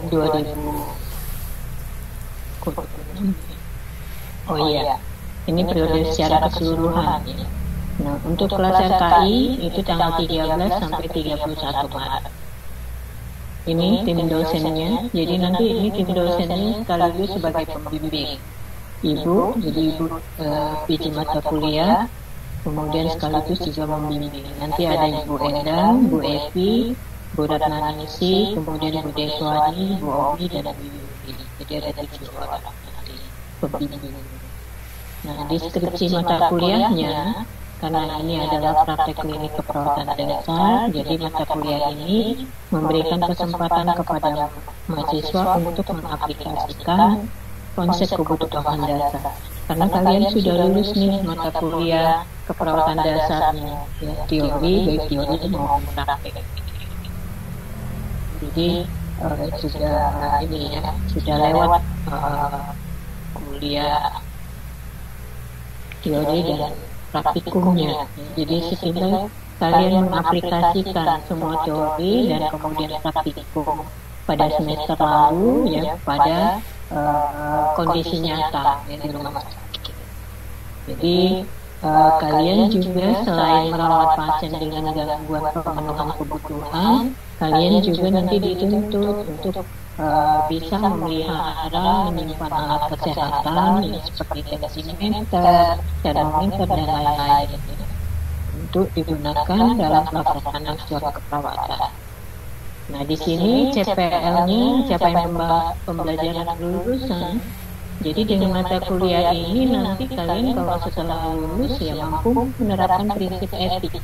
2000. Oh iya, ini periode secara keseluruhan ya. Nah, untuk kelas RKI itu tanggal 13 sampai 31 Maret. Ini tim dosennya, jadi nanti ini tim dosennya sekaligus sebagai pembimbing. Ibu, jadi ibu PJ mata kuliah, kemudian sekaligus juga membimbing. Nanti ada Ibu Endang, Bu Evi, Bu Ratnaningsi, kemudian Bu Deswani, Bu Omi, dan Bu Yudi. Jadi ada 7 orang nanti pembimbing. Nah, deskripsi mata kuliahnya, karena ini adalah praktek klinik keperawatan dasar, jadi mata kuliah ini memberikan kesempatan kepada mahasiswa untuk mengaplikasikan konsep kebutuhan dasar. Karena kalian sudah lulus nih mata kuliah keperawatan dasarnya, ya, teori, baik teori maupun praktek. Jadi sudah lewat kuliah teori dan praktikumnya. Jadi sekitar kalian mengaplikasikan semua teori dan kemudian praktikum pada semester lalu ya pada kondisi nyata ya, di rumah sakit. Jadi kalian juga selain merawat pasien dengan gangguan pemenuhan kebutuhan, kalian juga nanti dituntut untuk bisa memelihara, menyimpan alat kesehatan ya, seperti tensimeter, termometer, dan lain-lain untuk digunakan dalam pelaksanaan asuhan keperawatan. Nah, di sini CPL-nya, capaian pembelajaran lulusan. Jadi dengan mata kuliah ini nanti kalian kalau setelah lulus ya mampu menerapkan prinsip etik,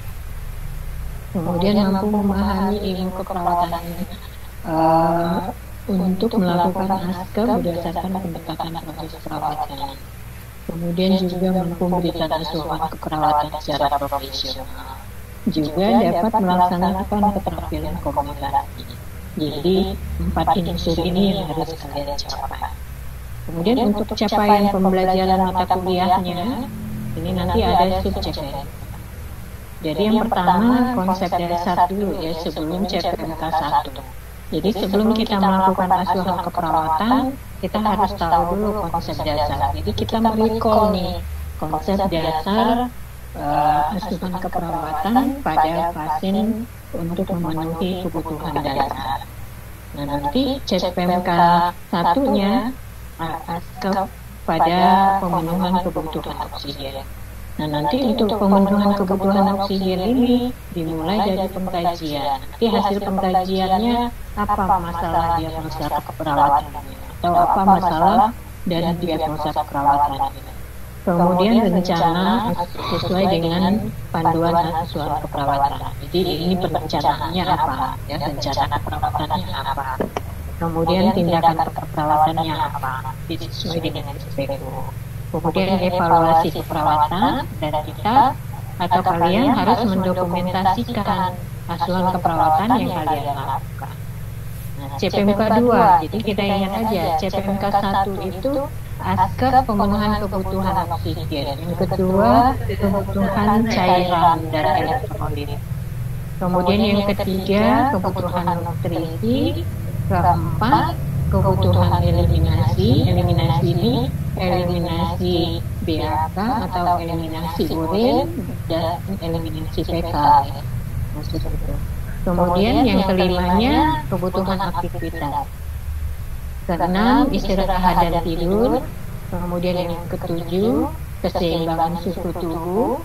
kemudian mampu memahami ilmu keperawatan untuk melakukan askar berdasarkan pendekatan proses perawatan. Kemudian juga mampu memberikan asuhan keperawatan secara profesional. Juga dapat melaksanakan keterampilan komunikasi. Jadi 4 unsur ini yang harus kalian capai. Kemudian untuk capaian pembelajaran mata kuliahnya, ini nanti ada sub-CPM. Jadi yang pertama konsep dasar dulu ya sebelum CPMK 1. Jadi sebelum kita melakukan asuhan keperawatan, kita harus tahu dulu konsep dasar. Jadi kita merecall nih konsep dasar asuhan keperawatan pada pasien untuk memenuhi kebutuhan dasar. Nah, nanti CPMK 1-nya askar pada pemenuhan kebutuhan oksigen. Nah, nanti untuk pemenuhan kebutuhan oksigen ini dimulai dari pengkajian. Nanti hasil pengkajiannya apa masalah diagnosa keperawatannya atau apa masalah dari diagnosa keperawatannya. Kemudian rencana sesuai dengan panduan asuhan keperawatan. Jadi ini perencanaannya apa? Ya, rencana keperawatannya apa? Kemudian tindakan keperawatannya apa? Sesuai dengan SPO. Kemudian evaluasi keperawatan dan kita atau kalian harus mendokumentasikan asuhan keperawatan yang kalian lakukan. Nah, CPMK 2, jadi kita ingat aja CPMK 1 itu askar pemenuhan kebutuhan oksigen. Yang kedua kebutuhan cairan dan elektrolit. Kemudian yang ketiga kebutuhan nutrisi. Keempat kebutuhan eliminasi. Eliminasi ini eliminasi BAK atau eliminasi urin dan eliminasi fekal ya. Maksud itu. Kemudian yang kelimanya kebutuhan aktivitas. Keenam istirahat dan tidur. Kemudian yang ketujuh keseimbangan suhu tubuh.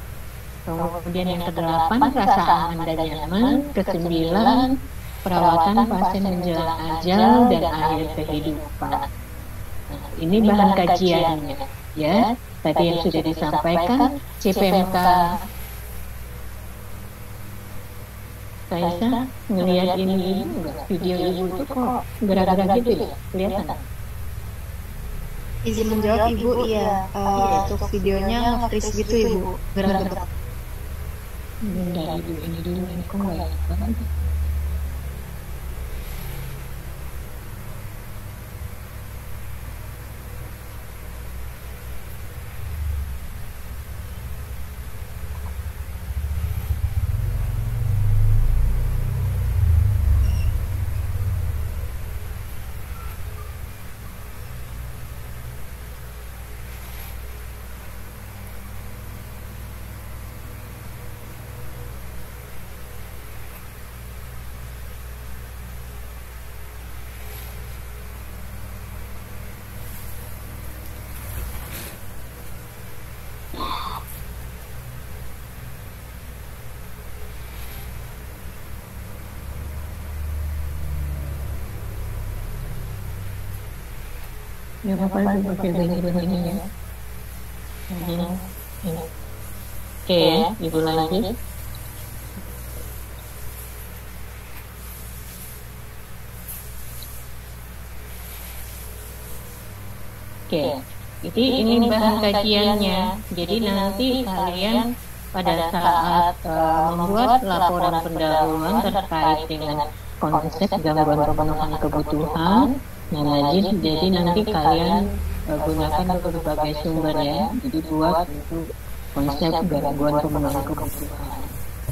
Kemudian yang kedelapan rasa aman dan nyaman. Kesembilan perawatan pasien menjelang ajal dan akhir kehidupan. Nah, ini bahan kajiannya ya. Tadi yang sudah disampaikan CPMK. Saya ngelihat ini video ibu itu kok gerak-gerak gitu ya, kelihatan. Izin menjawab ibu, iya untuk videonya nge-freeze gitu ibu, gerak-gerak. Bentar ibu ini dulu, ini kok nggak banget. Ya apa itu pakai background ini ya. Jadi ini. Oke ya, Ibu lanjut. Oke, jadi ini bahan kajiannya. Jadi nanti kalian pada saat membuat laporan pendahuluan terkait dengan konsep gangguan pemenuhan kebutuhan, nah jadi nanti kalian gunakan berbagai sumber ya. Jadi buat untuk konsep gangguan pemenuhan kebutuhan.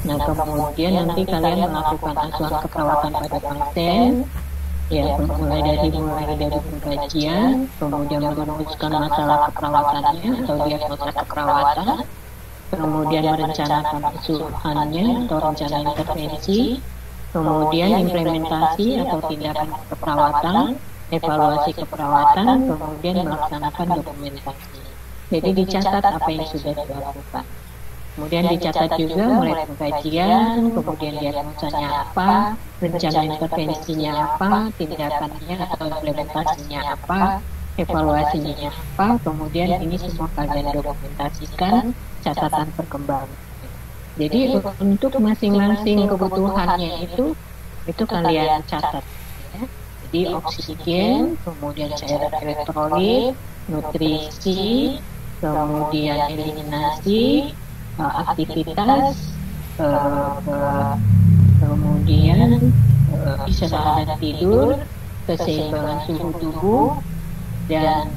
Nah kemudian nanti kalian melakukan asuhan keperawatan pada pasien. Ya, mulai dari pengkajian, kemudian merumuskan masalah keperawatannya atau diagnosa keperawatan, kemudian merencanakan asuhannya atau rencana intervensi, kemudian implementasi atau tindakan keperawatan, evaluasi keperawatan, kemudian melaksanakan dokumentasi. Jadi dicatat apa yang sudah dilakukan. Kemudian dicatat juga mulai pengkajian, kemudian diagnosanya apa, rencana intervensinya apa, tindakannya atau implementasinya apa, evaluasinya apa, kemudian ini semua kalian dokumentasikan catatan perkembangan. Jadi untuk masing-masing kebutuhannya itu kalian catat. Ya. Jadi oksigen, kemudian cairan elektrolit, nutrisi, kemudian eliminasi, aktivitas, kemudian istirahat dan tidur, keseimbangan suhu tubuh, dan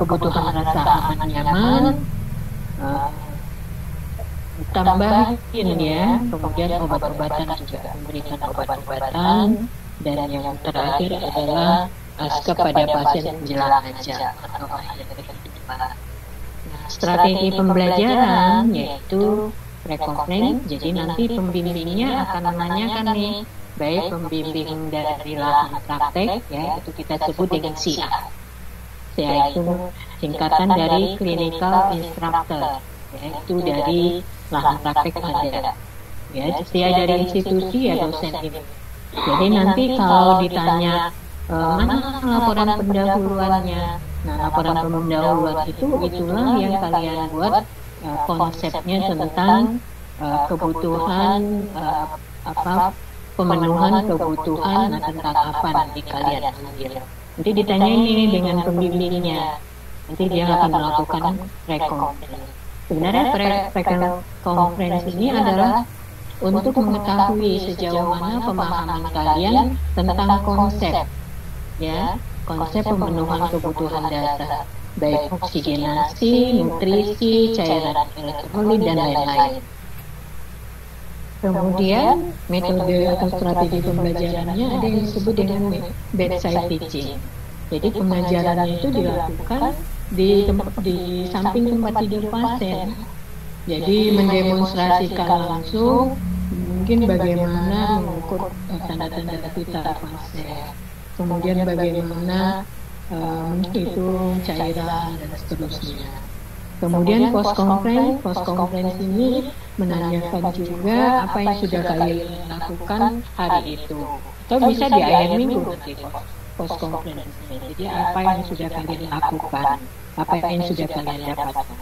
kebutuhan rasa aman nyaman, tambahin ya, kemudian obat-obatan juga memberikan obat-obatan, dan yang terakhir adalah kepada pasien menjelang ajal atau akhir kehidupan. Strategi pembelajaran yaitu rekonferensi. Jadi nanti pembimbingnya akan menanyakan nih, baik pembimbing dari lahan praktek ya, itu kita sebut dengan CA. CA itu singkatan dari clinical instructor, yaitu dari lahan praktek ada. Ya, CA dari institusi ya dosen ini. Jadi nanti kalau ditanya mana laporan pendahuluannya, nah laporan pendahuluan itulah yang kalian buat konsepnya tentang kebutuhan pemenuhan kebutuhan, nah tentang apa nanti kalian ambil. Nanti ditanya ini dengan pembimbingnya, nanti dia akan melakukan rekonferensi. Sebenarnya rekonferensi ini adalah untuk mengetahui sejauh mana pemahaman kalian tentang konsep, ya, konsep pemenuhan kebutuhan dasar, baik oksigenasi, nutrisi, cairan elektrolit, dan lain-lain. Kemudian metode atau strategi pembelajarannya ada yang disebut dengan bedside teaching. Jadi pengajarannya itu dilakukan di samping tempat tidur pasien. Jadi mendemonstrasikan langsung mungkin bagaimana mengukur tanda-tanda vital pasien, kemudian bagaimana menghitung cairan dan seterusnya. Kemudian post conference ini menanyakan juga apa yang sudah kalian lakukan hari itu, atau bisa di akhir minggu nanti post conference. Jadi apa yang sudah kalian lakukan, apa yang sudah kalian dapatkan.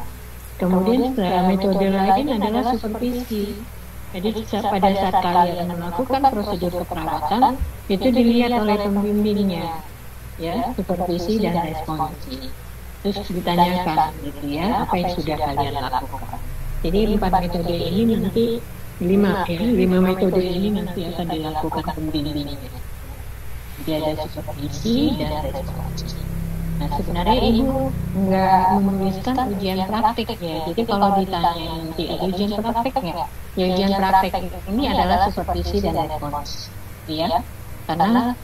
Kemudian metode lain adalah supervisi. Jadi pada saat kalian melakukan prosedur keperawatan, itu dilihat oleh pembimbingnya, ya, supervisi dan responsi. Terus ditanyakan, gitu ya, apa yang sudah kalian lakukan. Jadi 4 metode ini nanti 5 metode ini nanti akan dilakukan pembimbingnya. Jadi ada supervisi dan responsi. Nah sebenarnya Ibu nggak menuliskan ujian praktik ya. Jadi kalau ditanya nanti ada ujian praktik nggak? Ya ujian praktik ini adalah supervisi dan respons, ya. Karena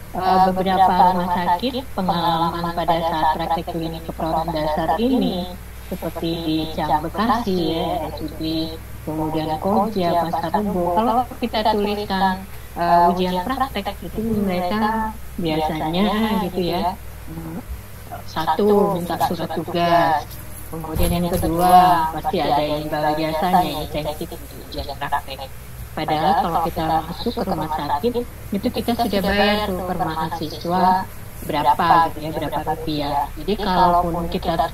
beberapa rumah sakit pengalaman pada saat praktik klinik keperawatan dasar ini seperti di Cam Bekasi ya, SUD, kemudian Koja, Pasar Rebo. Kalau kita tuliskan ujian praktek itu mereka biasanya gitu ya. Satu, minta surat tugas. Kemudian yang kedua, pasti ada yang bawa jasanya, insentif untuk ujian praktek. Padahal kalau kita masuk ke rumah sakit, itu kita sudah bayar tuh per mahasiswa berapa gitu ya, berapa rupiah. Jadi kalaupun kita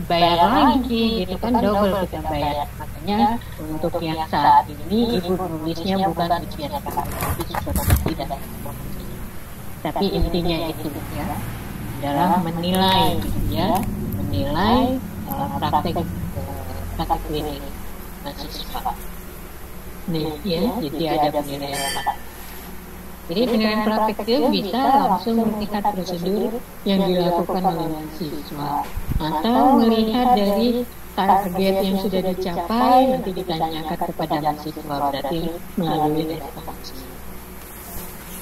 bayar lagi gitu kan double kita bayar. Makanya untuk yang saat ini ibu nulisnya bukan ujian praktek, tapi seperti dan tapi intinya itu ya adalah menilai gitu ya, menilai praktek klinik mahasiswa. Nih ya, jadi ada penilaian praktek. Jadi penilaian praktek itu bisa langsung melihat prosedur yang dilakukan oleh mahasiswa atau melihat dari target yang sudah dicapai nanti ditanyakan kepada mahasiswa, berarti melalui evaluasi.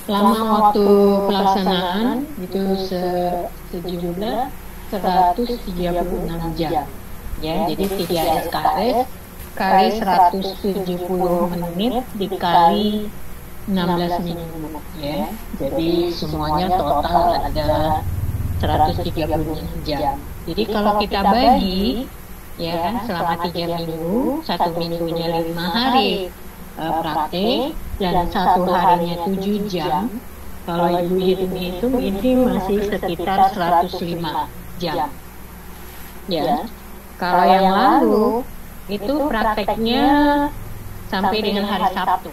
Lama waktu pelaksanaan itu sejumlah 136 jam. Ya, jadi 3 SKS kali 170 menit dikali 16 minggu ya. Jadi semuanya total ada 136 jam. Jadi kalau kita bagi ya kan selama 3 minggu, 1 minggunya 5 hari praktek dan 1 harinya 7 jam. Kalau ibu hitung-hitung ini masih sekitar 105 jam. Ya. Kalau yang lalu itu prakteknya sampai dengan hari Sabtu.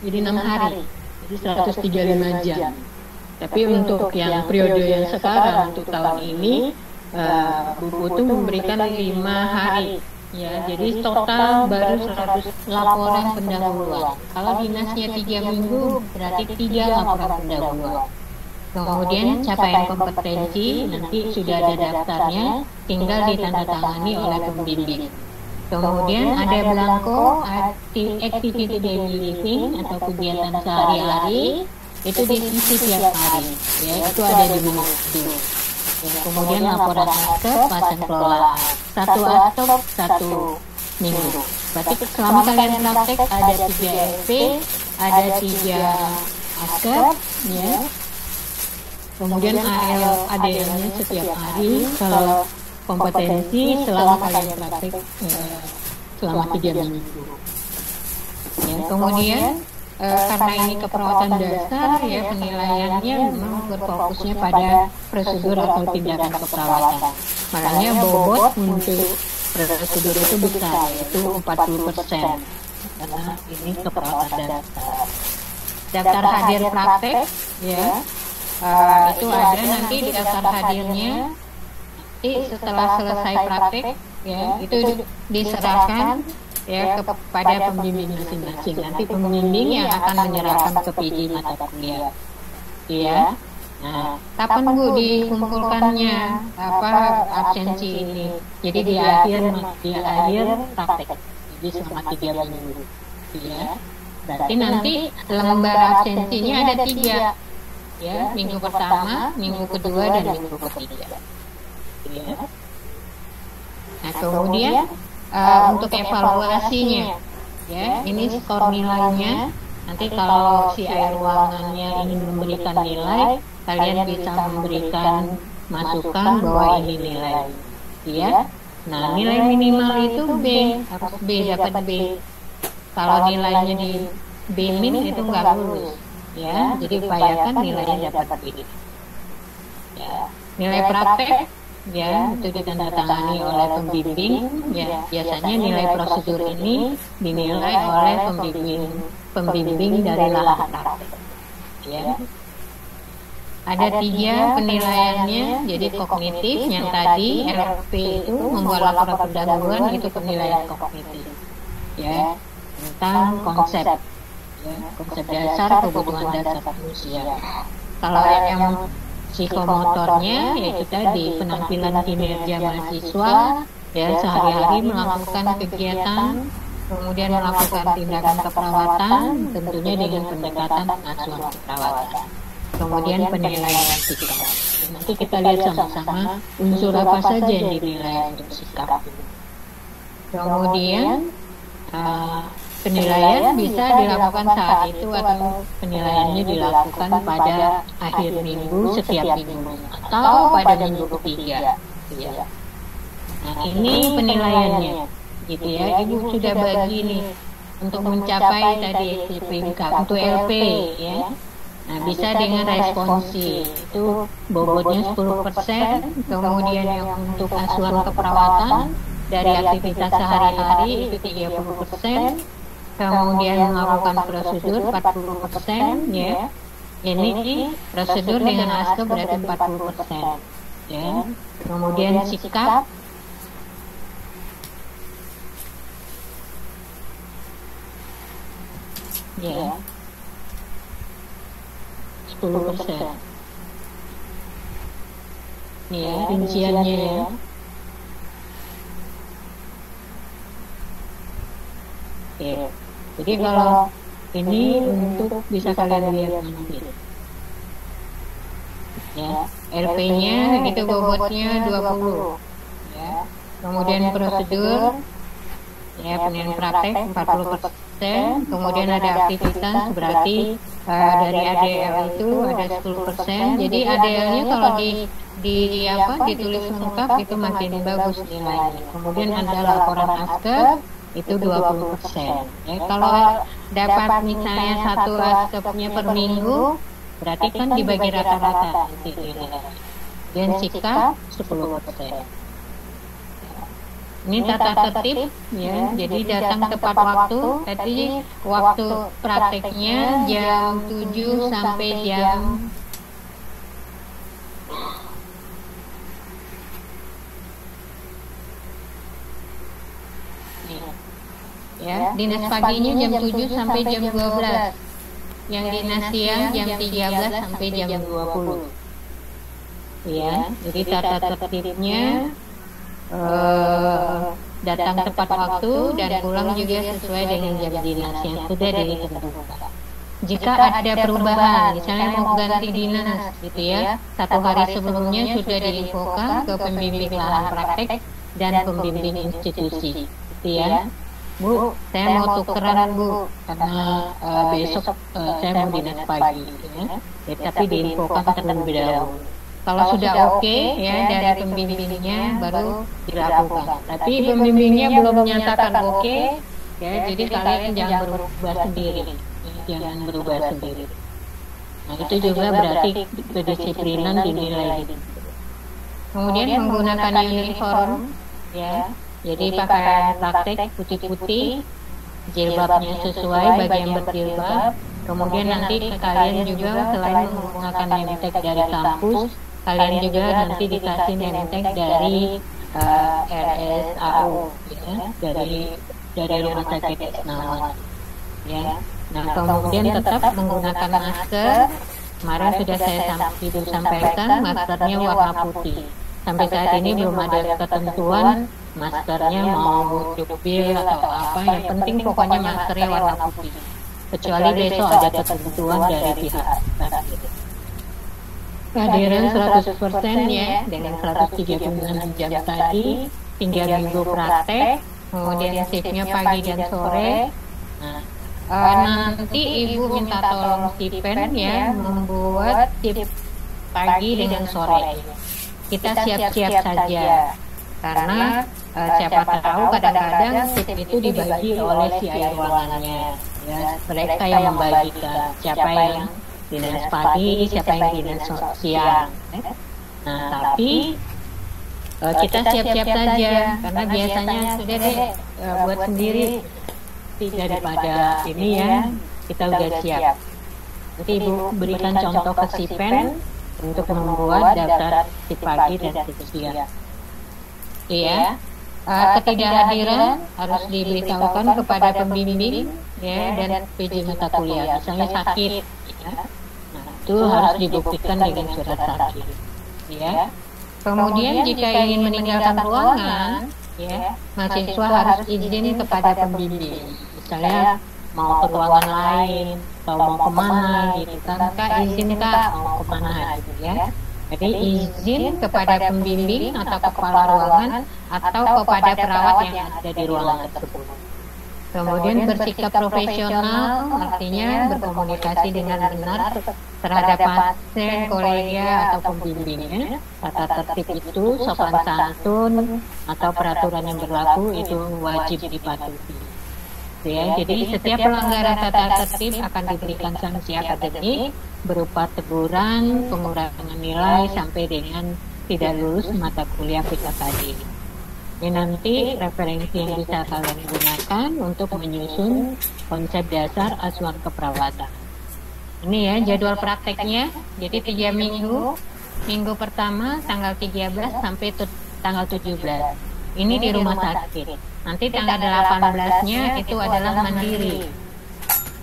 Jadi 6 hari, jadi 135 jam. Tapi untuk yang periode yang sekarang, untuk tahun ini, Bu Putu memberikan 5 hari. Ya, jadi total baru 100 laporan pendahuluan. Kalau dinasnya 3 minggu, berarti 3 laporan pendahuluan. Kemudian capaian kompetensi, nanti sudah ada daftarnya, tinggal ditandatangani oleh pembimbing. Kemudian ada belangko activity daily living atau kegiatan sehari-hari, itu diisi tiap hari, ya itu ada di buku itu. Ya, kemudian laporan askep, fase pengelolaan, 1 askep 1 minggu. Berarti selama kalian praktek ada 3 LP, ada 3 askep, ya. Kemudian AL ADL-nya setiap hari. Kalau kompetensi selama kalian praktek selama 3 minggu. Ya, kemudian karena ini keperawatan dasar ya penilaiannya memang berfokusnya pada prosedur atau tindakan keperawatan. Makanya bobot untuk prosedur itu besar, yaitu 40%. Karena ini keperawatan dasar. Daftar hadir praktek ya itu ada nanti di daftar hadirnya. Setelah selesai praktek ya itu diserahkan ya kepada pembimbing masing-masing. Nanti pembimbing yang akan menyerahkan ke PD mata kuliah. Ya. Nah, kapan Bu dikumpulkannya absensi ini? Jadi di akhir praktek. Jadi selama 3 minggu. Ya. Berarti nanti lembar absensinya ada 3. Ya, minggu pertama, minggu kedua dan minggu ketiga. Ya. Nah, kemudian untuk evaluasinya, ya ini skor nilainya. Nanti kalau si air ruangannya ingin memberikan nilai, kalian bisa memberikan masukan bahwa ini nilai, ya. Nah nilai minimal itu B, harus B, dapat B. Kalau nilainya di B min itu nggak lulus, ya. Jadi upayakan nilainya dapat B. Ya. Nilai praktek ya itu ditandatangani oleh pembimbing ya, biasanya nilai prosedur ini dinilai oleh pembimbing dari lahan praktek ya. Ada 3 penilaiannya, jadi kognitif yang tadi LP itu membuat laporan pendahuluan, itu penilaian kognitif ya tentang konsep ya, konsep dasar kebutuhan dasar manusia. Kalau yang psikomotornya yaitu tadi penampilan kinerja mahasiswa ya sehari-hari melakukan kegiatan, kemudian melakukan tindakan keperawatan tentunya dengan pendekatan asuhan keperawatan. Kemudian penilaian sikap. Nanti kita lihat sama-sama unsur apa saja yang dinilai untuk sikap. Kemudian penilaian bisa dilakukan saat itu atau penilaiannya dilakukan pada akhir minggu setiap minggu atau pada minggu ketiga ya. Nah ini penilaiannya gitu ya. Ibu sudah bagi nih untuk mencapai tadi SPMK untuk LP ya. Nah, bisa dengan responsi, itu bobotnya 10%, kemudian yang untuk asuhan keperawatan dari aktivitas sehari-hari itu 30%, kemudian melakukan prosedur 40%, ya. Ini prosedur dengan ASKE berarti 40%, ya. Kemudian sikap, ya, 10%. Ya, rinciannya ya. Oke. Jadi kalau ini untuk bisa kalian lihat nanti. Ya, RP-nya itu bobotnya 20. Ya. Kemudian prosedur, ya, penilaian praktek 40%, kemudian ada aktivitas berarti dari ADL itu ada 10%. Jadi ADL-nya kalau ditulis lengkap itu makin bagus nilainya. Kemudian ada laporan ASKE itu 20%. Ya, kalau dapat misalnya satu ASKE-nya per minggu, berarti kan dibagi rata-rata nanti nilai. Dan sikap 10%. Ini tata tertib, ya. Jadi datang tepat waktu. Tadi waktu prakteknya jam 7 sampai jam ya, dinas paginya jam 7 sampai jam 12. Yang dinas siang jam 13 sampai jam 20. Ya, jadi tata tertibnya datang tepat waktu dan pulang juga sesuai dengan jam dinas yang sudah ditentukan. Jika ada perubahan, misalnya mau ganti dinas, gitu ya, satu hari sebelumnya sudah diinfokan ke pembimbing lahan praktek dan pembimbing institusi, gitu ya. Bu, saya mau tukeran Bu, karena besok saya mau dinas pagi, gitu ya. Tapi diinfokan terlebih dahulu. Kalau sudah oke, ya, dari pembimbingnya baru dilakukan. Tapi pembimbingnya belum menyatakan oke, ya, jadi kalian jangan berubah sendiri, ya, jangan berubah sendiri. Nah, itu juga berarti kedisiplinan dinilai. Kemudian menggunakan uniform, ya, jadi pakaian praktek putih-putih, jilbabnya sesuai bagi yang berjilbab. Kemudian nanti kalian juga selain menggunakan name tag dari kampus, kalian juga nanti dikasih name tag dari RSAU, ya, dari Rumah Sakit Isnawa, ya. Nah, kemudian tetap menggunakan masker. Kemarin sudah saya sampaikan maskernya warna putih. Sampai saat ini belum ada ketentuan maskernya mau jukbil atau apa. Yang penting pokoknya maskernya warna putih. Kecuali besok ada ketentuan dari pihak gitu. Kehadiran 100% ya, dengan 136 jam tadi, 3 minggu praktek, kemudian shiftnya pagi dan sore. Nah, nanti Ibu minta tolong Stipen ya, membuat shift pagi dengan sore. Kita siap-siap saja, karena siapa tahu kadang-kadang shift itu dibagi oleh si air ruangannya. Ya, mereka yang membagikan siapa yang dinas pagi, siapa yang dinas siang. Nah, tapi kita siap-siap saja, karena biasanya sudah deh buat sendiri daripada ini ya, kita udah siap. Nanti Ibu berikan contoh ke Stipen untuk membuat daftar shift pagi dan shift siang. Iya. Ketidakhadiran harus diberitahukan kepada pembimbing ya dan PJ mata kuliah, misalnya sakit ya. Nah, itu harus dibuktikan dengan surat sakit ya. Kemudian jika ingin meninggalkan ruangan ya, mahasiswa harus izin kepada pembimbing, misalnya mau ke ruangan lain atau mau kemana gitu kan, Kak izin Kak mau kemana gitu ya. Jadi izin kepada pembimbing atau kepala ruangan atau kepada perawat yang ada di ruangan tersebut. Kemudian bersikap profesional, artinya berkomunikasi dengan benar terhadap pasien, kolega, atau pembimbingnya. Tata tertib itu, sopan santun, atau peraturan yang berlaku itu wajib dipatuhi. Ya, jadi setiap pelanggaran tata tertib akan diberikan sanksi akademik berupa teguran, pengurangan nilai, sampai dengan tidak lulus mata kuliah PKKD. Ini nanti referensi yang bisa kalian gunakan untuk menyusun konsep dasar asuhan keperawatan. Ini ya jadwal prakteknya, jadi 3 minggu. Minggu pertama tanggal 13 sampai tanggal 17. Ini di rumah sakit. Nanti tanggal 18-nya itu adalah mandiri.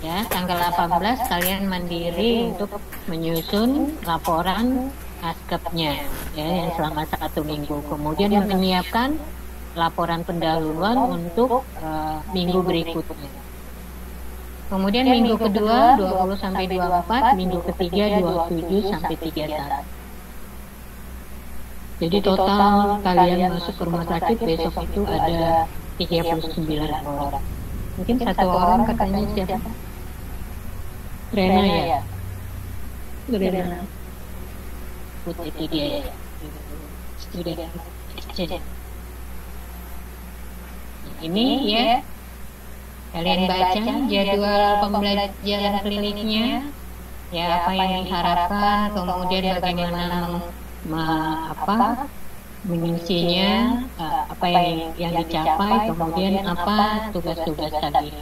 Ya, tanggal 18 kalian mandiri untuk menyusun laporan askepnya ya yang selama 1 minggu. Kemudian menyiapkan laporan pendahuluan untuk minggu berikutnya. Kemudian minggu kedua 20 sampai 24, minggu ketiga 27 sampai 31. Jadi total kalian masuk ke rumah sakit besok itu ada 39 orang. Mungkin 1 orang katanya siapa? Rena ya? Rena. Itu dia ya. Sudah. Ini ya. Kalian baca jadwal pembelajaran kliniknya. Ya, apa yang diharapkan, kemudian bagaimana mengisinya, apa yang dicapai, kemudian apa tugas-tugas tadi.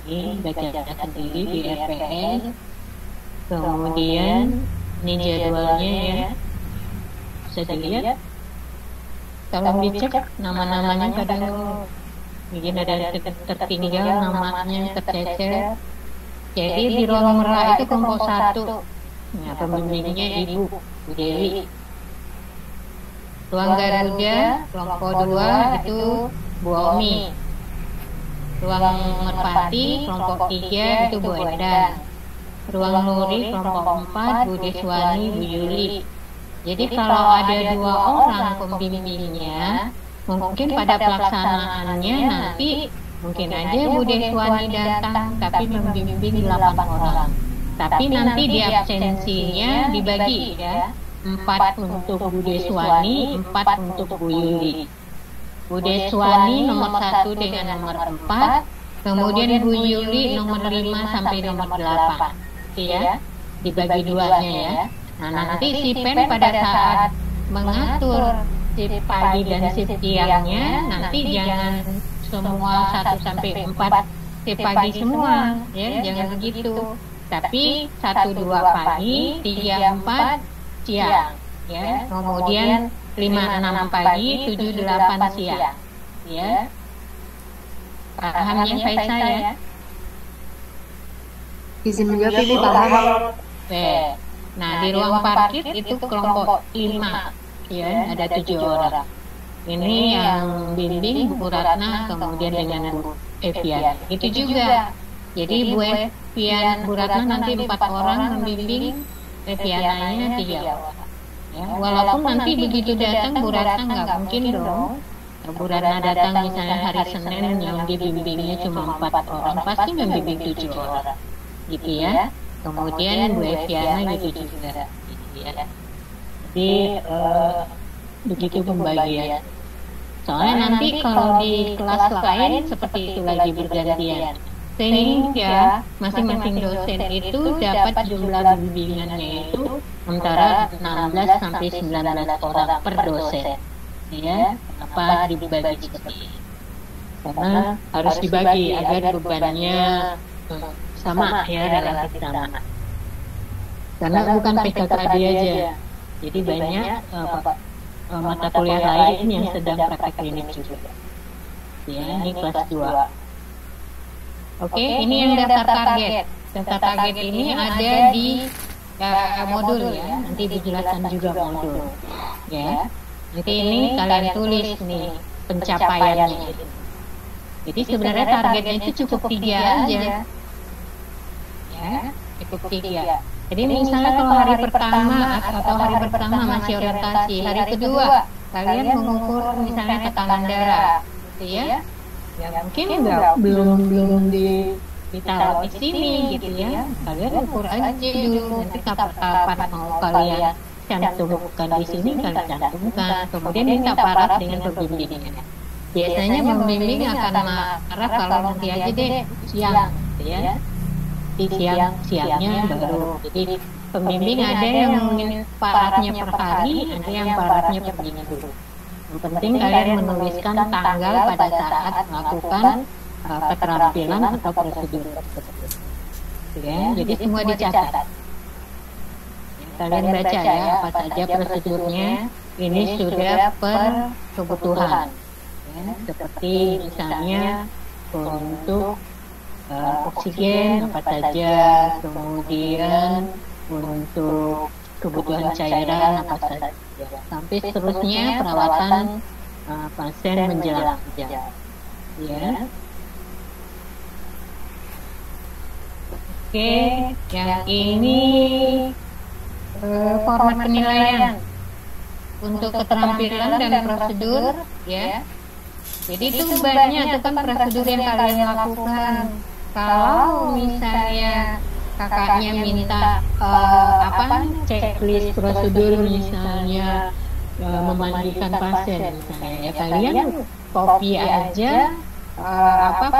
Ini baca sendiri di RPS. Kemudian ini jadwalnya ya, bisa dilihat. Kalau dicek nama-namanya kadang mungkin ada tertinggal, namanya tercecer. Jadi di ruang merah itu kelompok 1. Nah, pembimbingnya Ibu Dewi. Ruang Garuda kelompok 2 itu Bu Omi. Ruang Merpati kelompok 3 itu Bu Endan. Ruang Nuri kelompok 4 Bu Deswani, Bu Yuli. Jadi kalau ada 2 orang pembimbingnya, mungkin pada pelaksanaannya nanti mungkin aja Bu Deswani datang tapi membimbing 8 orang. Tapi nanti di absensinya dibagi ya, 4 untuk Bu Deswani, 4 untuk Bu Yuli. Bu Deswani nomor 1 dengan nomor 4, kemudian Bu Yuli nomor 5 sampai nomor 8. Ya, dibagi 2-nya ya. Nah, nanti si Pen pada saat mengatur shift pagi dan shift siangnya, nanti jangan semua 1 sampai 4 shift pagi semua ya, jangan begitu. Tapi 1-2 pagi, 3-4 siang, ya. Kemudian 5-6 pagi, 7-8 siang, ya. Pahamnya Faisal ya? Izin menjawab Ibu, paham. Nah, di ruang parkir itu kelompok 5, ya, ada 7 orang. Ini yang bimbing Bu Ratna, kemudian dengan Bu Evian. Itu juga. Jadi Bu Evian, Bu Ratna nanti 4 orang membimbing, Eviananya 3 orang. Ya, walaupun nanti begitu datang Bu Ratna nggak mungkin dong. Bu Ratna datang misalnya hari Senin yang dibimbingnya cuma 4 orang, pasti membimbing 7 orang, gitu ya. Kemudian Bu Eviana gitu juga, gitu ya. Jadi begitu pembagian. Soalnya nanti kalau di kelas lain seperti itu lagi bergantian. Sehingga masing-masing dosen itu dapat jumlah bimbingannya itu antara 16 sampai 19 orang per dosen. Ya, apa dibagi seperti ini? Karena harus dibagi agar bebannya sama ya, relatif sama. Karena bukan PKKD aja. Jadi banyak mata kuliah lain yang sedang praktek klinik juga. Ya, ini kelas 2. Oke, ini yang daftar target. Daftar target ini ada di modul ya. Nanti dijelaskan juga modul. Ya. Jadi ini kalian tulis nih pencapaiannya. Jadi sebenarnya targetnya itu cukup 3 aja. Ya, cukup 3. Jadi misalnya kalau hari pertama atau hari pertama masih orientasi, hari kedua kalian mengukur misalnya tekanan darah, gitu ya. Ya mungkin belum ditaruh di sini gitu ya. Kalian ukur aja dulu, nanti kapan mau kalian cantumkan di sini kalian cantumkan. Kemudian minta parat dengan pembimbingnya. Biasanya pembimbing akan marah kalau nanti aja deh siang, gitu ya. Di siangnya baru. Jadi pembimbing ada yang paratnya per hari, ada yang paratnya per minggu. Yang penting kalian menuliskan tanggal pada saat melakukan keterampilan atau prosedur tersebut. Ya, jadi semua dicatat. Kalian baca ya apa saja prosedurnya. Ini sudah per kebutuhan. Ya, seperti misalnya untuk oksigen apa saja, kemudian untuk kebutuhan cairan apa saja, sampai seterusnya perawatan pasien menjelang jam. Ya. Oke, yang ini format penilaian untuk keterampilan dan prosedur, ya. Jadi itu banyak itu kan prosedur yang kalian lakukan. Kalau misalnya kakaknya minta checklist prosedur misalnya memandikan pasien misalnya, ya kalian copy aja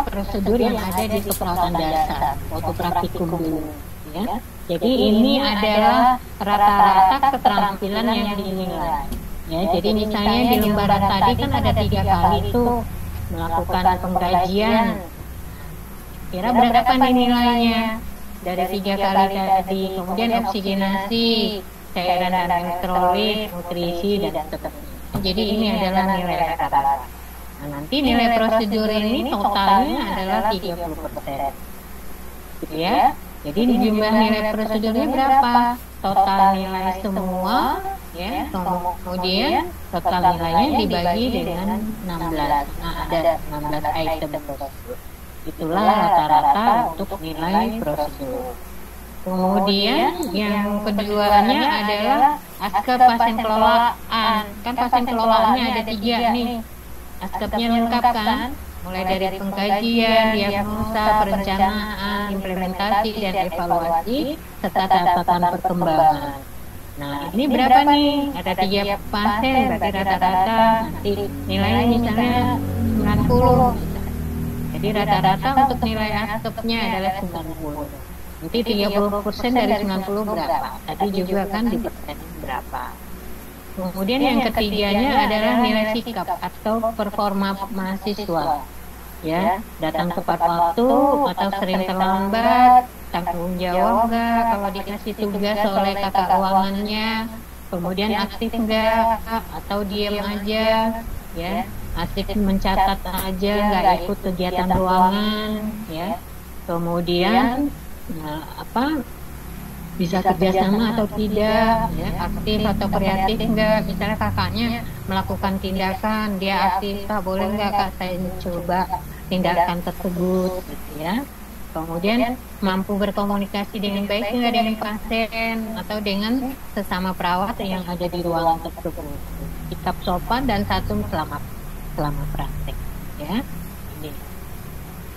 prosedur yang ada di keperawatan dasar waktu praktikum dulu, ya. Jadi ini adalah rata-rata keterampilan yang dinilai. Ya, jadi misalnya di lembaran tadi kan ada 3 kali itu melakukan pengkajian. Kira berapa nih nilainya dari 3 kali tadi? Kemudian oksigenasi, cairan dan elektrolit, nutrisi dan seterusnya. Jadi ini adalah nilai rata-rata. Nah, nanti nilai prosedur ini totalnya adalah 30%. Gitu ya. Jadi jumlah nilai prosedurnya berapa? Total nilai semua, ya. Kemudian total nilainya dibagi dengan 16. Nah, ada 16 item tersebut. Itulah rata-rata untuk nilai prosedur. Kemudian yang keduanya adalah askep pasien kelolaan. Kan pasien kelolaannya ada 3 nih. Askepnya lengkap kan? Mulai dari pengkajian, diagnosa, perencanaan, implementasi, dan evaluasi, serta catatan perkembangan. Nah, ini berapa nih? Ada 3 pasien, berarti rata-rata nanti nilainya misalnya 90. Jadi rata-rata untuk nilai askepnya adalah 90. Nanti 30% dari 90 berapa? Tadi juga kan di persen berapa? Kemudian yang ketiganya adalah nilai sikap atau performa mahasiswa. Ya, datang tepat waktu atau sering terlambat, tanggung jawab nggak kalau dikasih tugas oleh kakak ruangannya, kemudian aktif nggak atau diam aja, ya, asik mencatat aja nggak ikut kegiatan ruangan, ya, kemudian bisa kerjasama atau tidak, ya, aktif atau kreatif enggak. Misalnya kakaknya melakukan tindakan, dia aktif, Kak, boleh enggak Kak saya coba tindakan tersebut, gitu ya. Kemudian mampu berkomunikasi dengan baik enggak dengan pasien atau dengan sesama perawat yang ada di ruangan tersebut. Sikap sopan dan santun selama praktek, ya.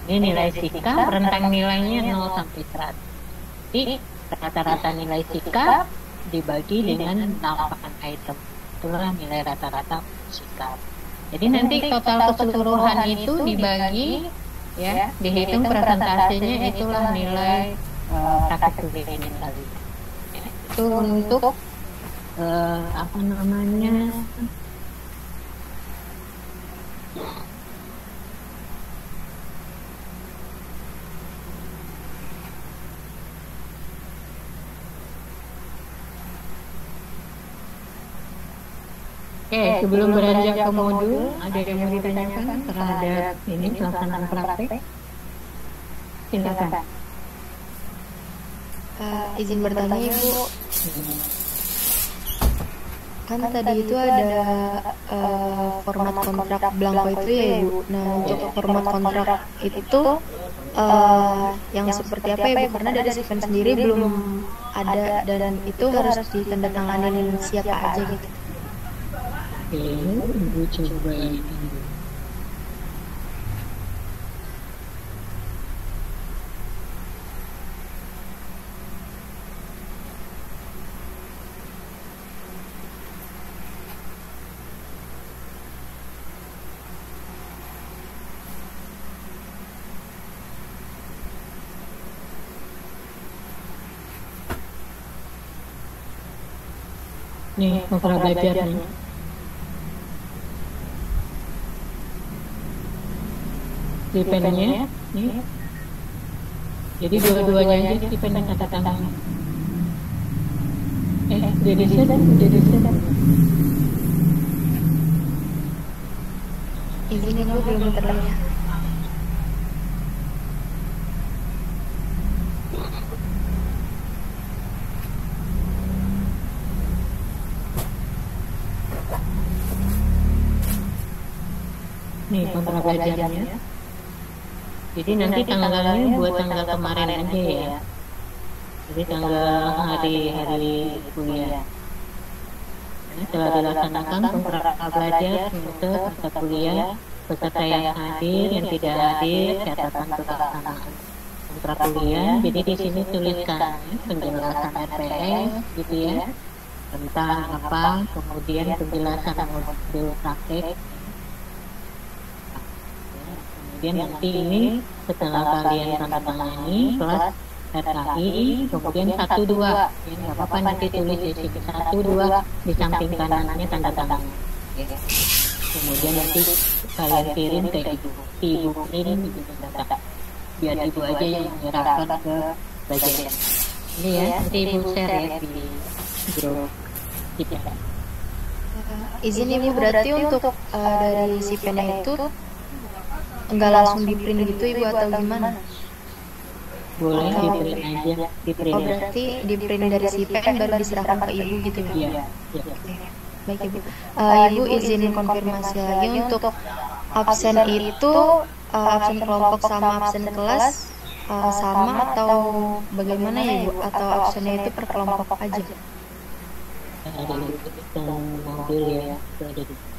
Ini nilai sikap, rentang nilainya 0 sampai 100. Jadi rata-rata nilai sikap dibagi dengan 8 item. Itulah nilai rata-rata sikap. Jadi nanti total keseluruhan itu dibagi, ya, dihitung persentasenya, itulah nilai praktek ini tadi. Ya, itu untuk apa namanya? Oke, sebelum beranjak ke modul, ada yang mau ditanyakan terhadap ini pelaksanaan praktek? Silakan. Izin bertanya Ibu, kan tadi itu ada format kontrak blanko itu ya Ibu. Nah, untuk format kontrak itu yang seperti apa Ibu? Karena dari Sivan sendiri belum ada dan itu harus ditandatanganin siapa aja gitu. Oke, Ibu coba ini. Nih, kontra belajar nih. Di pennya, nih. Jadi dua-duanya aja di pen kata tangan. Udah di-set, udah di-set. Izin Ibu belum terlihat. Nih, kontra belajarnya. Jadi nanti tanggalnya buat tanggal kemarin aja ya. Jadi tanggal hari kuliah. Telah dilaksanakan kontrak belajar semester mata kuliah peserta yang hadir, yang tidak hadir, catatan pelaksanaan kontrak kuliah. Jadi di sini tuliskan penjelasan RPS gitu ya, tentang apa, kemudian penjelasan modul praktek. Kemudian nanti ini setelah kalian tanda tangani kelas RKI, kemudian 1-2 ya nggak apa-apa nanti tulis di sini 1-2 di samping kanannya tanda tangan ya. Kemudian nanti kalian kirim ke ibu ini gitu, biar ibu aja yang menyerahkan ke bagian ini ya, nanti ibu share ya di grup kita. Izin Ibu, berarti untuk dari si pennya itu enggak langsung di print gitu Ibu atau gimana? Boleh di print aja, di print. Oh, berarti di print dari si pen baru diserahkan ke Ibu gitu ya? Iya, iya. Baik Ibu. Ibu izin konfirmasi lagi untuk absen itu absen kelompok sama absen kelas sama atau bagaimana ya Ibu? Atau absennya itu per kelompok aja? Ada yang modul ya, ada di.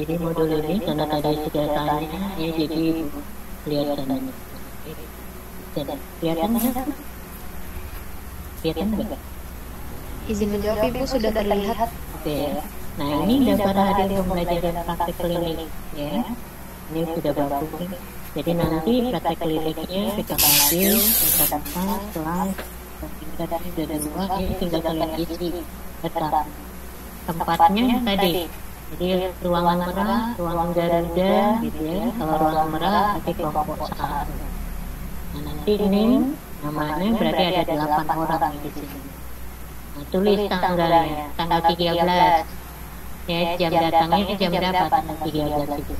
Jadi modul ini karena tadi sudah tanya ya, jadi kelihatan kelihatan enggak? Izin menjawab Ibu, sudah terlihat. Oke ya. Nah ini daftar hadir pembelajaran praktek klinik ya. Ini sudah bagus. Jadi nanti praktek kliniknya kita hadir, kita dapat kelas, tingkatnya sudah 2, ini tinggal kalian isi data. Tempatnya tadi. Jadi ruangan merah, ruangan Garuda gitu ya. Kalau ruangan merah nanti kelompok 1. Nah nanti ini namanya berarti ada 8 orang di sini. Nah, tulis tanggalnya, tanggal 13. Ya, jam datangnya jam berapa tanggal 13 itu?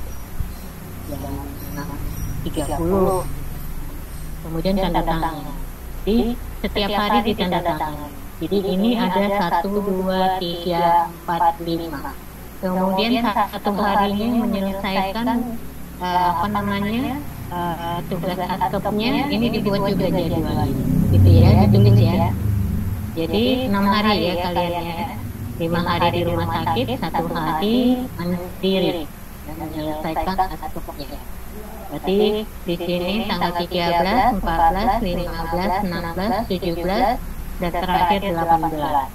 Jam 6.30. Kemudian tanda tangan. Jadi setiap hari ditanda tangan. Jadi ini ada 1, 2, 3, 4, 5. Kemudian satu harinya menyelesaikan tugas askepnya ini dibuat juga jadwal gitu ya, ditulis ya. Jadi 6 hari ya kalian ya, 5 hari di rumah sakit, 1 hari mandiri dan menyelesaikan askepnya. Berarti di sini tanggal 13, 14, 15, 16, 17 dan terakhir 18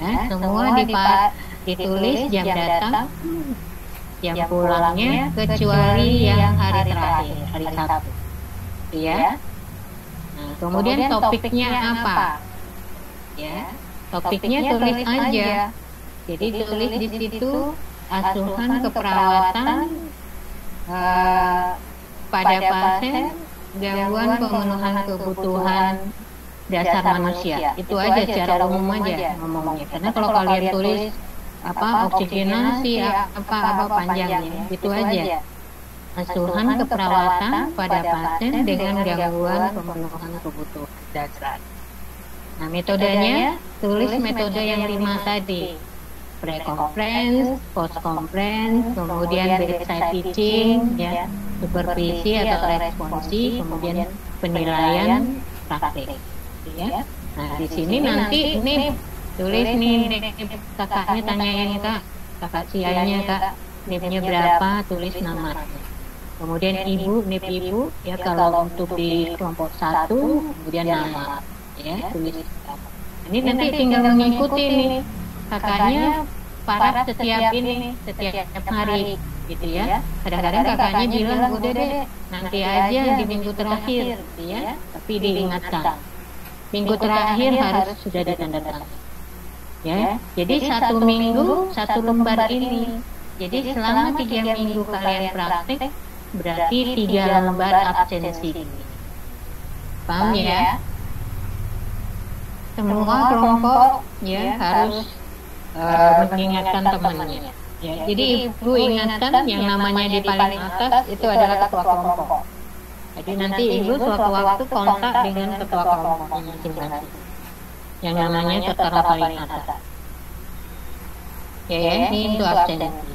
ya, semua ditulis jam datang, jam pulangnya, kecuali yang hari terakhir, hari Sabtu, ya. Nah, kemudian topiknya apa? Ya, topiknya tulis aja. Jadi tulis di situ asuhan keperawatan pada pasien, gangguan pemenuhan kebutuhan dasar manusia. Itu aja secara umum aja ngomongnya. Karena kalau kalian tulis oksigenasi apa panjangnya itu aja, asuhan keperawatan pada pasien dengan gangguan pemenuhan kebutuhan dasar. Nah metodenya tulis metode yang 5 tadi, pre-conference, post-conference, kemudian bedside teaching ya, supervisi atau responsi, kemudian penilaian praktek ya. Nah di sini nanti ini tulis nih kakaknya, tanyain kak, kakak sianya kak, NIP-nya berapa, tulis nama. Kemudian ibu, NIP ibu, ya kalau untuk di kelompok 1, kemudian nama, ya tulis. Ini nanti tinggal mengikuti nih, kakaknya paraf setiap hari, gitu ya. Kadang-kadang kakaknya bilang, udah deh, nanti aja di minggu terakhir, gitu ya. Tapi diingatkan, minggu terakhir harus sudah ditandatangani. Ya, jadi 1 minggu 1 lembar ini. Jadi selama 3 minggu kalian praktek, berarti 3 lembar absensi. Paham ya? Semua kelompok ya harus mengingatkan temannya. Ya, jadi ibu ingatkan yang namanya di paling atas itu adalah ketua kelompok. Jadi nanti ibu suatu waktu kontak dengan ketua kelompoknya masing-masing. Yang namanya tertera paling atas. Ya, ini untuk absensi.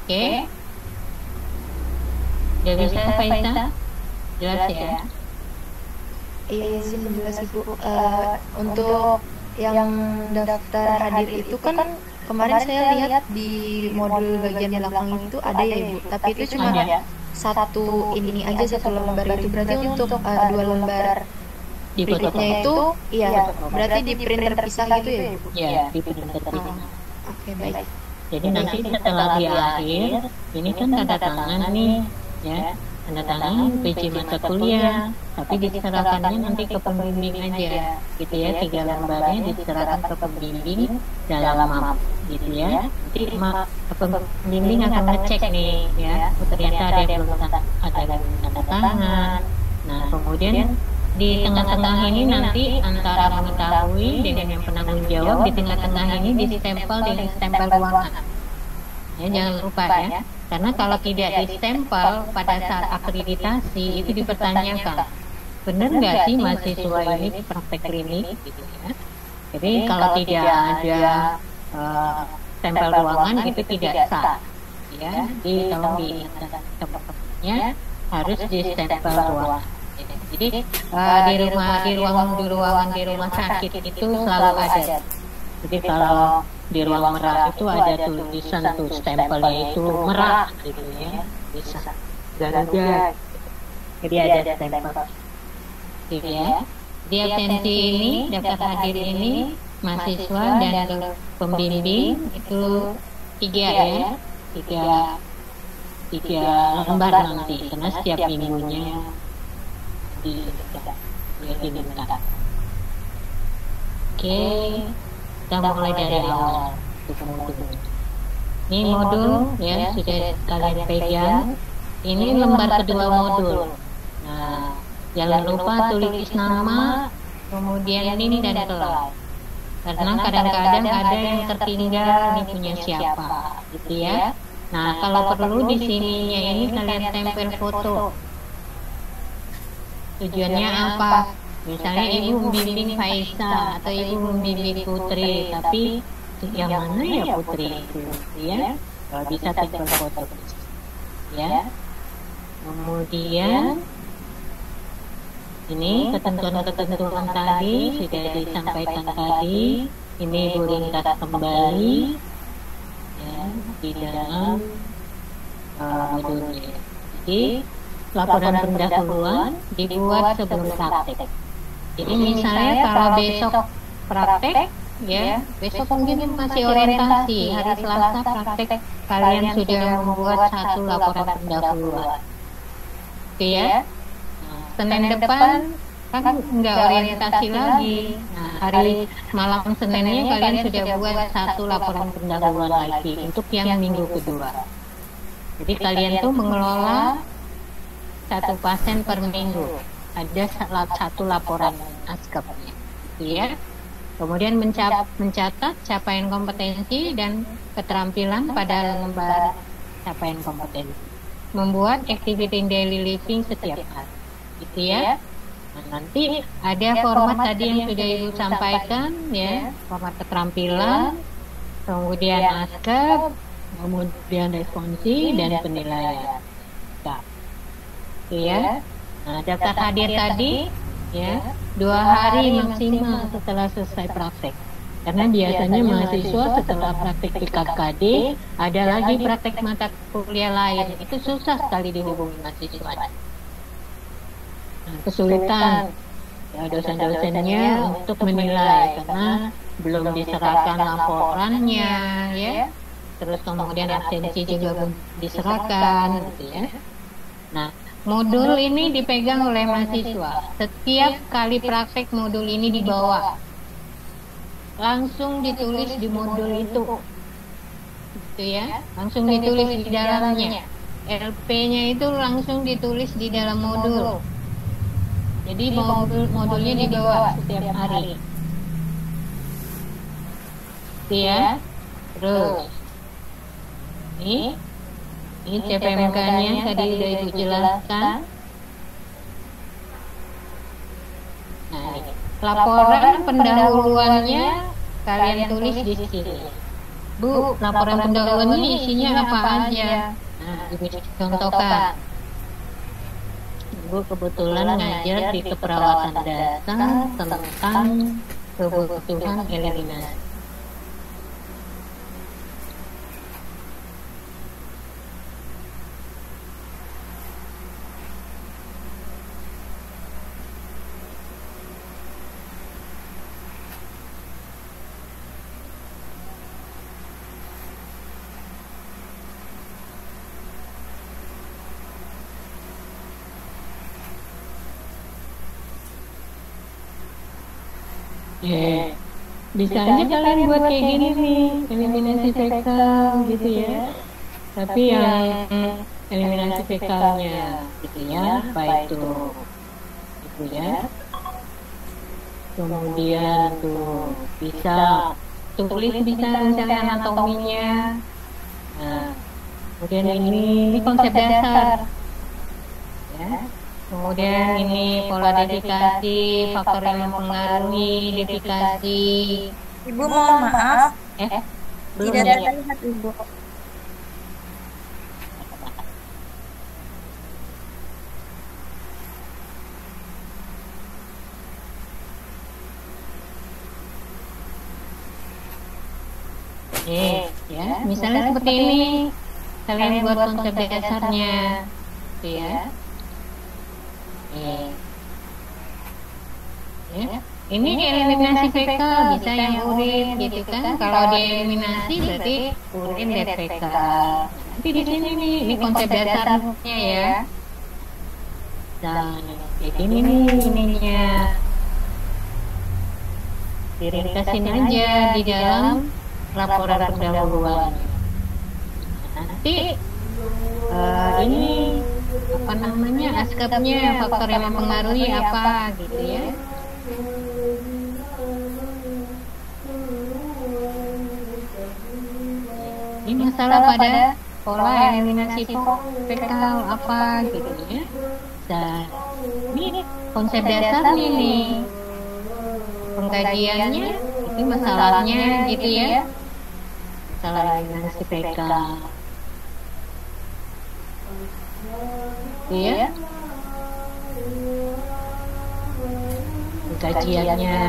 Oke. Udah bisa, Faisa? Jelas ya? Iya, izin jelas Ibu. Untuk yang daftar hadir itu kan kemarin saya lihat di modul bagian belakang itu ada ya Ibu, tapi itu cuma satu ini aja, satu lembar itu. Berarti untuk 2 lembar berikutnya itu, iya, berarti di print terpisah gitu ya Ibu? Iya, di print terpisah. Oke, baik. Jadi nanti setelah di akhir, ini kan tanda tangan nih, ya, tanda tangan PJ mata kuliah, tapi diserahkannya nanti ke pembimbing aja, gitu ya, 3 lembarnya diserahkan ke pembimbing dalam map, gitu ya. Nanti pembimbing akan ngecek nih, ya, ternyata ada yang belum ada tanda tangan. Nah, kemudian di tengah-tengah ini nanti antara mengetahui dengan yang penanggung jawab, di tengah-tengah ini distempel dengan stempel ruangan. Ya, jangan lupa ya, karena kalau tidak distempel pada saat akreditasi itu dipertanyakan, benar nggak sih mahasiswa ini praktek klinik, gitu ya. Jadi kalau tidak ada stempel ruangan itu tidak sah, ya. Jadi tolong diingatkan teman-temannya harus distempel ruangan. Jadi di ruangan sakit itu selalu ada. Jadi kalau di ruang merah itu ada tulisan tuh stempelnya itu merah gitu ya, bisa Garuda. Jadi ada stempel. Gitu ya. Di absensi ini, daftar hadir ini, mahasiswa dan pembimbing itu 3 ya, 3 lembar nanti, karena setiap minggunya diminta. Oke, kita mulai dari awal untuk modul. Ini modul ya sudah kalian pegang. Ini lembar kedua modul. Nah, jangan lupa tulis nama, kemudian NIM dan kelas. Karena kadang-kadang ada yang tertinggal, ini punya siapa, gitu ya. Nah, kalau perlu di sininya ini kalian tempel foto. Tujuannya apa? Misalnya ibu membimbing Faisa atau ibu membimbing Putri, tapi yang mana ya Putri itu, ya? Kalau bisa tempel foto, ya. Kemudian ini ketentuan-ketentuan tadi sudah disampaikan tadi. Ini ibu ringkas kembali, ya, di dalam modulnya. Jadi laporan pendahuluan dibuat sebelum praktek. Jadi misalnya kalau besok praktek, ya, besok mungkin masih orientasi, hari Selasa praktek, kalian sudah membuat 1 laporan pendahuluan. Oke ya. Nah, Senin depan kan nggak orientasi lagi. Nah, hari malam Seninnya kalian sudah buat 1 laporan pendahuluan lagi untuk yang minggu kedua. Jadi kalian tuh mengelola 1 pasien per minggu, ada 1 laporan askepnya, ya. Kemudian mencatat capaian kompetensi dan keterampilan pada lembar capaian kompetensi. Membuat activity in daily living setiap hari, gitu ya. Nah, nanti ada format tadi yang sudah Ibu sampaikan, ya, format keterampilan, kemudian askep, kemudian responsi dan penilaian. Nah, ya. Nah, daftar hadir tadi, ya, 2 hari maksimal setelah selesai praktek. Karena biasanya mahasiswa setelah praktik di KKD, ada lagi praktek mata kuliah lain. Itu susah sekali dihubungi mahasiswa. Nah, kesulitan ya dosen-dosennya untuk menilai karena belum diserahkan laporannya, ya. Terus kemudian absensi juga belum diserahkan, gitu ya. Nah, modul ini dipegang oleh mahasiswa. Setiap kali praktek modul ini dibawa, langsung ditulis di modul itu, gitu ya. Langsung ditulis di dalamnya. LP-nya itu langsung ditulis di dalam modul. Jadi modulnya dibawa setiap hari. Gitu ya. Terus, ini CPMK-nya tadi udah Ibu jelaskan. Nah, ini. Laporan pendahuluannya kalian tulis di sini. Bu, laporan pendahuluannya isinya apa aja? Nah, Ibu contohkan. Ibu kebetulan ngajar di keperawatan dasar tentang kebutuhan eliminasi. Bisa aja kalian buat kayak gini nih, eliminasi fekal gitu ya. Tapi yang eliminasi fekalnya gitu ya, baik itu gitu ya. Kemudian tuh bisa tulis bisa misalnya anatominya. Nah, kemudian ini konsep dasar ya. Kemudian ini pola dedikasi, faktor yang mempengaruhi dedikasi. Ibu mohon maaf, Belum tidak ya? terlihat Ibu. Ya, misalnya seperti ini, kalian buat konsep dasarnya, gitu ya. Ya. Ini eliminasi fekal bisa yang urin gitu kan. Kalau dieliminasi berarti urin dan fekal. Nanti di sini nih, ini konsep dasarnya ya. Dan kayak gini nih ininya. Diringkasin aja di dalam laporan pendahuluan. Nanti ini apa namanya askapnya, faktor yang mempengaruhi apa gitu ya. Ini masalah pada pola eliminasi fekal apa gitu ya. Dan ini konsep dasarnya nih, pengkajiannya itu masalahnya gitu ya, masalah eliminasi fekal. Ya, kajiannya.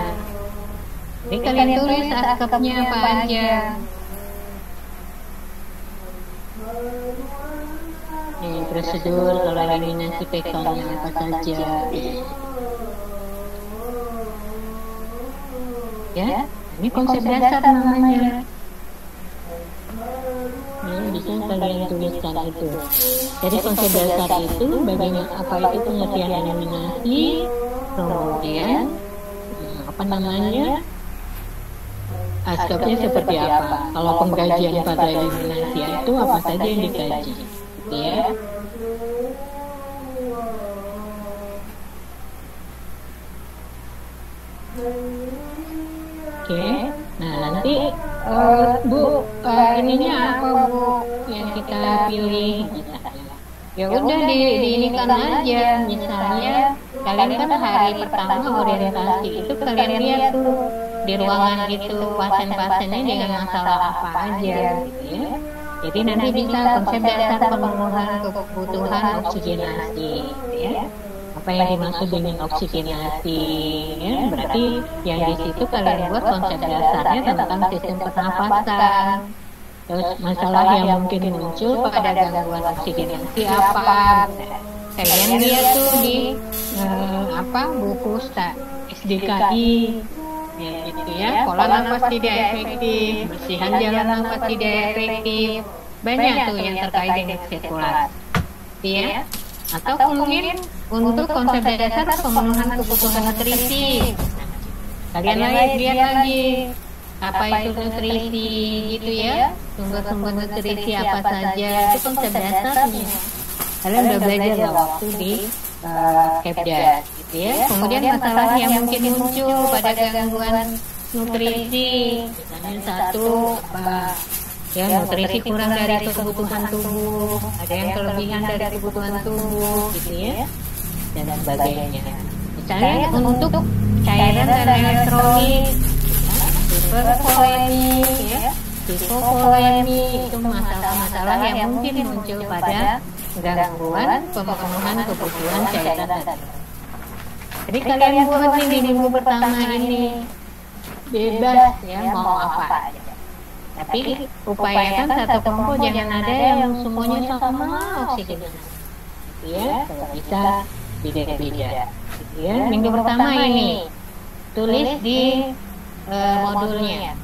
Jadi kalian tulis askapnya apa aja. Prosedur kalau eliminasi fekalnya apa saja. Ya, ini konsep dasar namanya. Bisa kalian tuliskan itu. Jadi konsep dasar itu bagaimana apa itu pengertian eliminasi, kemudian apa namanya askapnya seperti apa. Kalau pengkajian pada eliminasi itu apa saja yang dikaji, gitu ya. Oke, nah nanti Bu, ininya apa Bu yang kita pilih misalnya? Ya udah diinikan aja, misalnya kalian kan hari pertama orientasi itu kalian lihat tuh di ruangan itu pasien-pasiennya dengan masalah apa aja, gitu ya. Jadi nanti bisa konsep dasar pemenuhan kebutuhan oksigenasi, gitu ya. apa yang dimaksud dengan oksigenasi, ya, berarti yang di situ kalian buat konsep dasarnya tentang sistem pernafasan. Terus masalah yang mungkin muncul pada gangguan oksigenasi apa? Kalian lihat tuh di buku SDKI, ya gitu ya. Pola nafas tidak efektif, bersihan jalan nafas tidak efektif, banyak tuh yang terkait dengan sirkulasi, ya. Atau mungkin untuk konsep dasar pemenuhan kebutuhan nutrisi. Kalian lihat lagi apa itu nutrisi gitu ya, sumber-sumber nutrisi apa saja, itu konsep dasarnya. Kalian udah belajar lah waktu di Kepdas gitu ya. Kemudian masalah yang mungkin muncul pada gangguan nutrisi, misalnya satu ya nutrisi kurang dari kebutuhan tubuh, ada yang kelebihan dari kebutuhan tubuh gitu ya, dan sebagainya. Misalnya untuk cairan dan elektrolit, hipervolemi, ya, hipovolemi, itu masalah-masalah yang mungkin muncul pada gangguan pemenuhan kebutuhan cairan dan. Jadi kalian buat nih di minggu pertama ini bebas ya mau apa aja. Tapi upayakan satu kelompok jangan ada yang semuanya sama oksigenasi, gitu ya. Kalau bisa beda-beda, gitu ya. Minggu pertama ini tulis di modulnya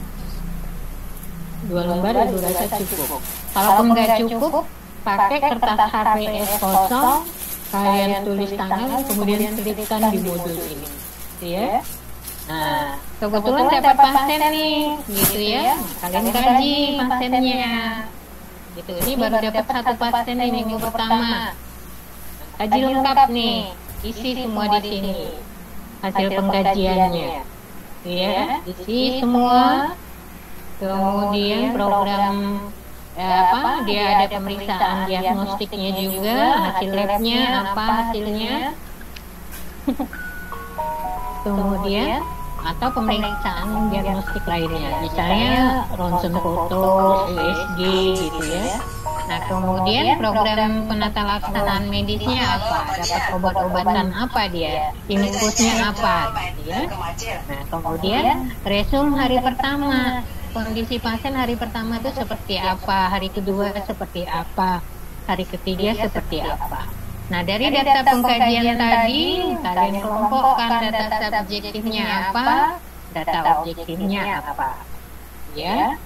2 lembar ibu rasa cukup. Kalaupun nggak cukup, pakai kertas HVS kosong, kalian tulis tangan, kemudian selipkan di modul ini, gitu ya. Nah, kebetulan dapat pasien nih, gitu ya. Kalian kaji pasiennya, gitu. Ini baru dapat satu pasien di minggu pertama. Kaji lengkap nih, isi semua di sini hasil pengkajiannya, ya. Isi semua. Kemudian program dia ada pemeriksaan diagnostiknya juga, hasil labnya apa hasilnya. Kemudian atau pemeriksaan diagnostik lainnya, misalnya ronsen foto, USG gitu ya. Nah, kemudian program penata laksanaan medisnya apa, dapat obat-obatan apa dia, infusnya apa gitu ya. Nah, kemudian resume hari pertama, kondisi pasien hari pertama itu seperti apa, hari kedua seperti apa, hari ketiga seperti apa. Nah, dari data pengkajian tadi, kalian kelompokkan data subjektifnya apa, data objektifnya apa, ya.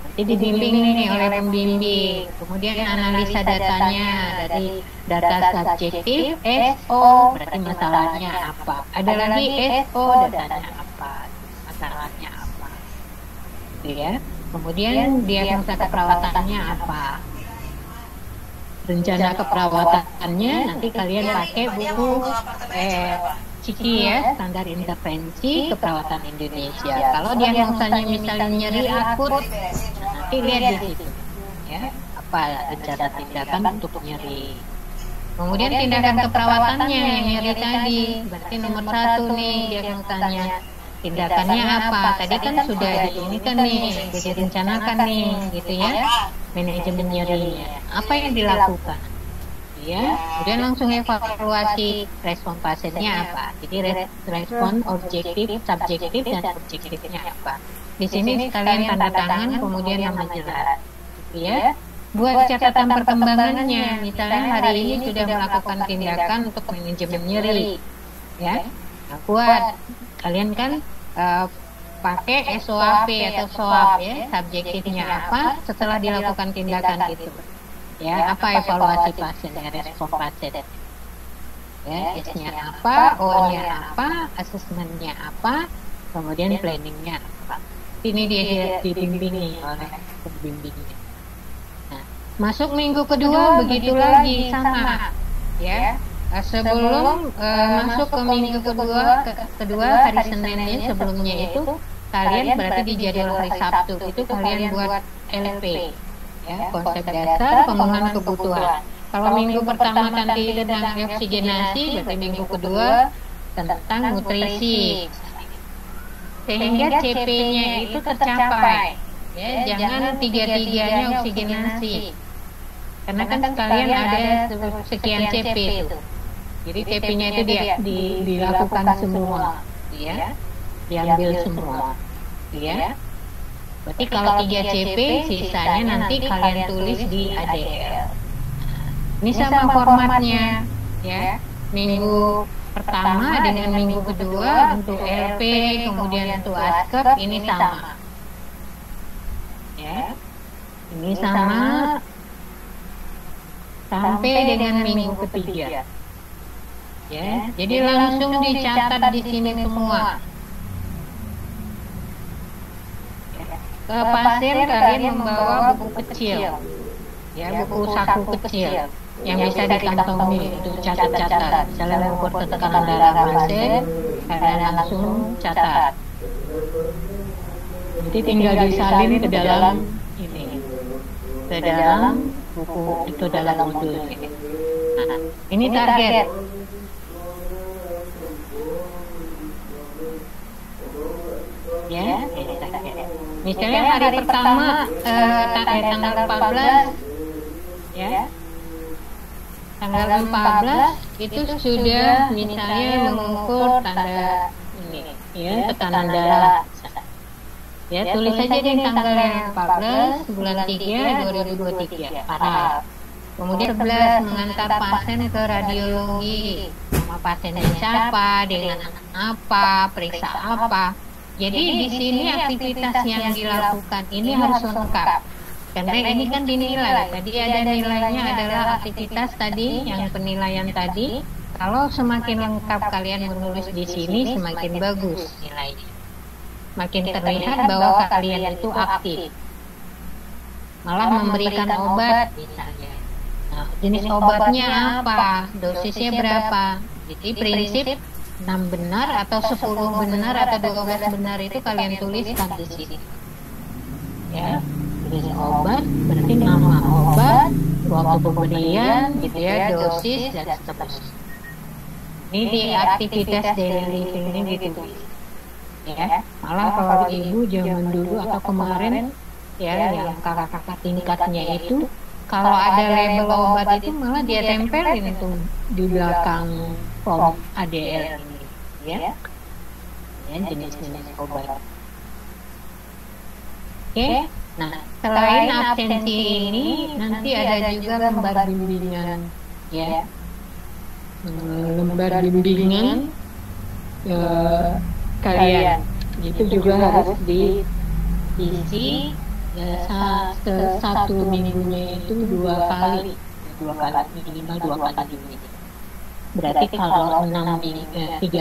Nanti dibimbing nih oleh pembimbing. Kemudian analisa datanya dari data subjektif, SO, berarti masalahnya apa. Ada lagi SO, datanya apa, masalahnya apa, ya. Kemudian diagnosa keperawatannya apa. Rencana keperawatannya nanti kalian pakai buku CIKI ya, standar intervensi keperawatan Indonesia. Kalau diagnosanya misalnya nyeri akut, nanti lihat di situ ya, apa rencana tindakan untuk nyeri. Kemudian tindakan keperawatannya yang nyeri tadi, berarti nomor 1 nih diagnosanya. Tindakannya apa? Tadi kan sudah diinikan nih, sudah direncanakan nih, gitu ya. Manajemen nyerinya. Apa yang dilakukan? Ya, kemudian langsung evaluasi respon pasiennya apa. Jadi respon objektif, subjektif, dan objektifnya apa. Di sini kalian tanda tangan, kemudian nama jelas, gitu ya. Buat catatan perkembangannya, misalnya hari ini sudah melakukan tindakan untuk manajemen nyeri, ya. Nah, buat kalian kan pakai SOAP atau SOAP ya, subjektifnya apa setelah dilakukan tindakan itu, ya. Apa evaluasi pasien, respon pasien, ya. S-nya apa, O-nya apa, asesmennya apa, kemudian planningnya apa. Ini dia dibimbingi oleh pembimbingnya. Nah, masuk minggu kedua begitu lagi sama, ya. Sebelum masuk ke minggu kedua hari Seninnya sebelumnya itu kalian berarti di jadwal hari Sabtu itu kalian buat LP, ya, konsep dasar pemenuhan kebutuhan. Kalau minggu pertama nanti tentang oksigenasi, berarti minggu kedua tentang nutrisi, sehingga CP-nya itu tercapai, ya. Jangan tiga-tiganya oksigenasi, karena kan kalian ada sekian CP itu. Jadi TP-nya itu dilakukan semua, ya, diambil semua, ya. Berarti kalau 3 CP, sisanya nanti kalian tulis di ADL. Ini sama formatnya, ya. Minggu pertama dengan minggu kedua untuk LP, kemudian untuk ASKEP ini sama, ya. Ini sama sampai dengan minggu ketiga. Ya, jadi langsung dicatat di sini semua. Ke pasien kalian membawa buku kecil, ya, buku saku kecil yang bisa dikantongi untuk catat-catat. Misalnya mengukur tekanan darah pasien, kalian langsung catat. Jadi tinggal disalin ke dalam ini, ke dalam buku itu, dalam modul ini. Nah, ini target. Ya, misalnya hari pertama tanggal 14, ya, tanggal 14 itu sudah misalnya mengukur tanda ini, ya, tekanan darah. Ya, tulis saja di tanggal yang 14 bulan 3 2023 paraf. Kemudian 11 mengantar pasien ke radiologi. Nama pasiennya siapa, dengan apa, periksa apa. Jadi di sini aktivitas yang dilakukan ini harus lengkap. Karena ini kan dinilai. Tadi ada nilainya adalah aktivitas tadi, yang penilaian tadi. Kalau semakin lengkap kalian menulis di sini, semakin bagus nilainya. Makin terlihat bahwa kalian itu aktif. Malah memberikan obat misalnya. Nah, jenis obatnya apa? Dosisnya berapa? Jadi prinsip 6 benar atau 10 benar atau 12 benar itu kalian tuliskan di sini. Ya, jenis obat berarti nama obat, waktu pemberian, gitu ya, dosis dan seterusnya. Ini di aktivitas daily living ini ditulis. Ya, malah kalau ibu zaman dulu atau kemarin, ya, yang kakak-kakak tingkatnya itu, kalau ada label obat itu malah dia tempelin itu di belakang form ADL ini, ya, ya, jenis-jenis obat. Oke, nah selain absensi ini nanti ada juga lembar bimbingan, ya, lembar bimbingan kalian itu juga harus diisi, ya, satu minggunya itu 2 kali, minimal 2 kali bimbingan. Berarti kalau 3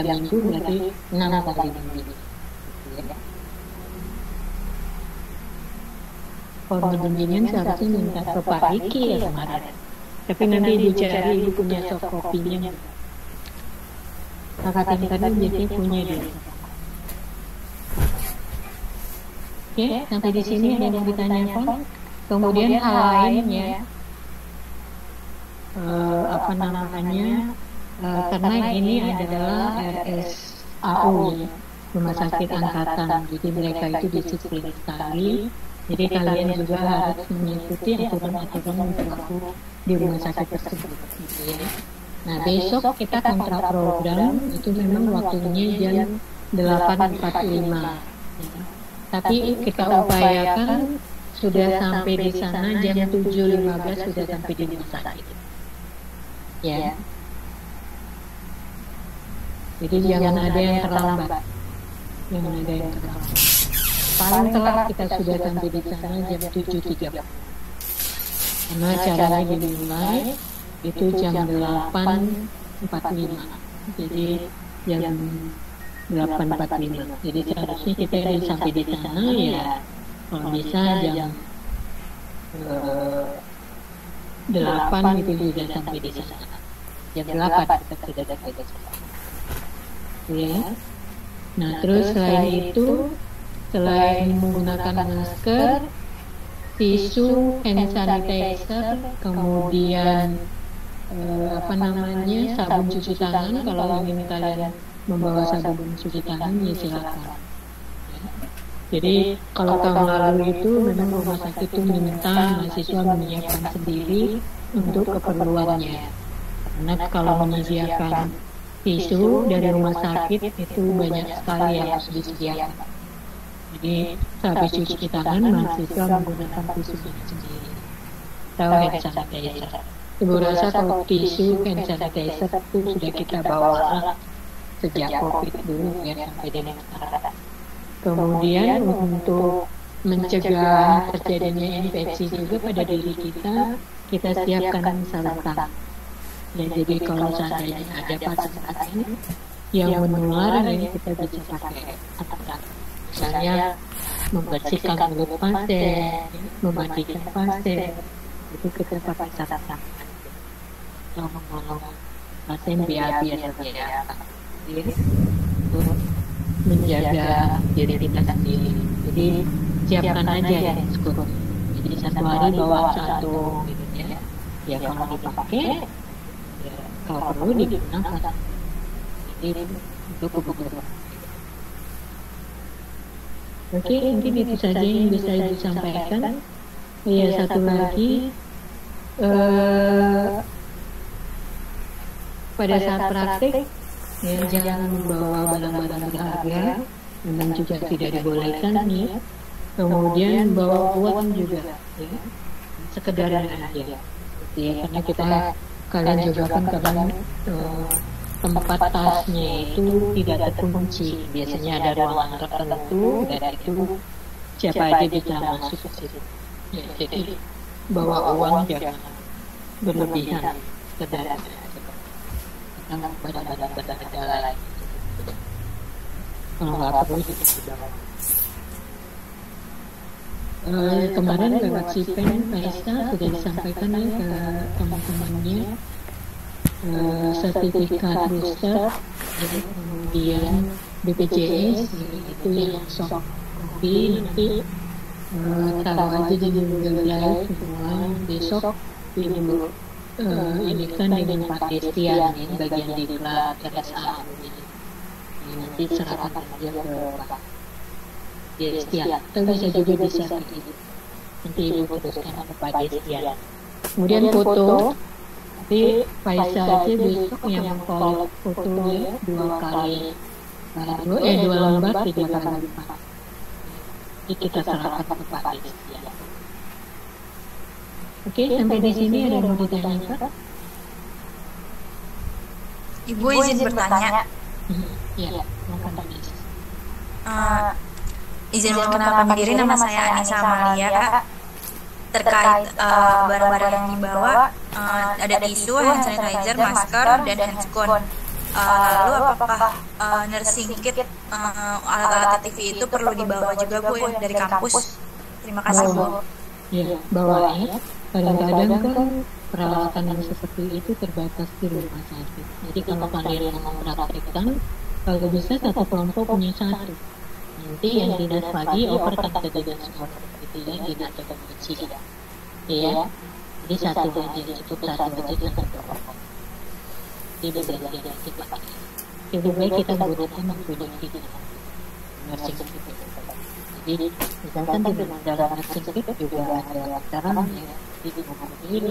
minggu berarti 6 kali bimbingan. Form bimbingan seharusnya minta ke Pak Riki ya kemarin, tapi nanti dicari ibu punya soft copy-nya. Kakak tingkatnya biasanya punya dia. Oke, sampai di sini ada yang ditanyakan. Kemudian hal lain, ya, apa namanya, karena ini adalah RSAU, ya, Rumah Sakit Angkatan, jadi mereka itu disiplin sekali. Jadi kalian juga harus mengikuti aturan-aturan yang berlaku di rumah sakit tersebut, gitu ya. Nah, besok kita kontrak program itu memang waktunya jam 8.45. Ya. Tapi kita upayakan sudah sampai di sana jam 7.15 sudah sampai di rumah sakit. Ya. Jadi jangan ada yang terlambat. Jangan ada yang terlambat. Paling telat kita sudah sampai di sana jam 7.30. Karena acaranya dimulai itu jam 8.45. Jadi jam 8.45. Jadi seharusnya kita sudah sampai di sana, ya, kalau bisa jam 8 itu sudah sampai di sana. Jam 8 kita sudah sampai di sana. Ya. Nah, terus selain itu, selain menggunakan masker, tisu, hand sanitizer, kemudian apa namanya, sabun cuci tangan. Kalau ingin kalian membawa sabun cuci tangan, ya silakan. Jadi kalau tahun lalu itu memang rumah sakit itu minta mahasiswa menyiapkan sendiri untuk keperluannya. Karena kalau menyediakan tisu dari rumah sakit itu banyak sekali yang harus disediakan. Jadi habis cuci tangan mahasiswa menggunakan tisu sendiri atau hand sanitizer. Ibu rasa kalau tisu hand sanitizer itu sudah kita bawa sejak COVID dulu ya sampai dengan sekarang. Kemudian untuk mencegah terjadinya infeksi juga pada diri kita siapkan sarung tangan. Ya, jadi kalau seandainya ada pasien yang menular, ya kita bisa pakai sarung. Misalnya membersihkan mulut pasien, memandikan pasien, itu kita pakai sarung tangan. Atau menolong pasien BAB atau BAK. Untuk menjaga diri kita sendiri. Jadi siapkan aja ya skuter. Jadi satu hari bawa satu gitu ya. Ya kalau dipakai, ya, kalau perlu digunakan. Jadi untuk kebutuhan. Oke, mungkin itu saja yang bisa Ibu sampaikan. Ya satu lagi, pada saat praktik ya jangan membawa barang-barang berharga, memang juga tidak dibolehkan ya. Kemudian bawa uang juga ya, sekedarnya aja. Ya, karena kalian juga kan kadang tempat tasnya itu tidak terkunci. Biasanya ada ruangan tertentu dan itu siapa aja bisa masuk ke situ. Ya, jadi bawa uang jangan berlebihan sekedarnya. Barang-barang berharga lain. Kalau nggak perlu kita sudah. Kemarin lewat Sipen Paisa sudah disampaikan ya ke teman-temannya sertifikat booster, kemudian BPJS itu yang soft copy nanti taruh aja di Google Drive semua besok Ibu ini kan dengan Pak Destian ini bagian diklat RSA ini nanti serahkan aja ke Pak Destian atau bisa juga di-share ke Ibu, nanti Ibu teruskan ke Pak Destian. Kemudian foto nanti Faisa aja besok yang collab fotonya 2 kali 2 lembar 3 kali lipat, jadi kita serahkan ke Pak Destian. Oke, sampai di sini ada yang mau ditanya, Pak? Ibu izin bertanya. Iya, silakan. Izin memperkenalkan diri, nama saya Anissa Amalia, Kak. Terkait barang-barang yang dibawa, ada tisu, hand sanitizer, masker, dan handscoon. Lalu apakah nursing kit, alat-alat TV itu perlu dibawa juga Bu ya dari kampus? Terima kasih Bu. Ya, bawa ya. Kadang-kadang kan peralatan yang seperti itu terbatas di rumah sakit. Jadi kalau kalian mau mempraktikkan, kalau bisa satu kelompok punya satu. Nanti yang dinas lagi overkan ke dinas sport, gitu ya, dinas komisi. Ya, jadi satu aja cukup, satu aja satu kelompok. Jadi bergantian kita pakai. Lebih baik kita gunakan mempunyai kita. Nursing kit. Jadi misalkan di dalam nursing kit juga ada cara ya. Jadi mobil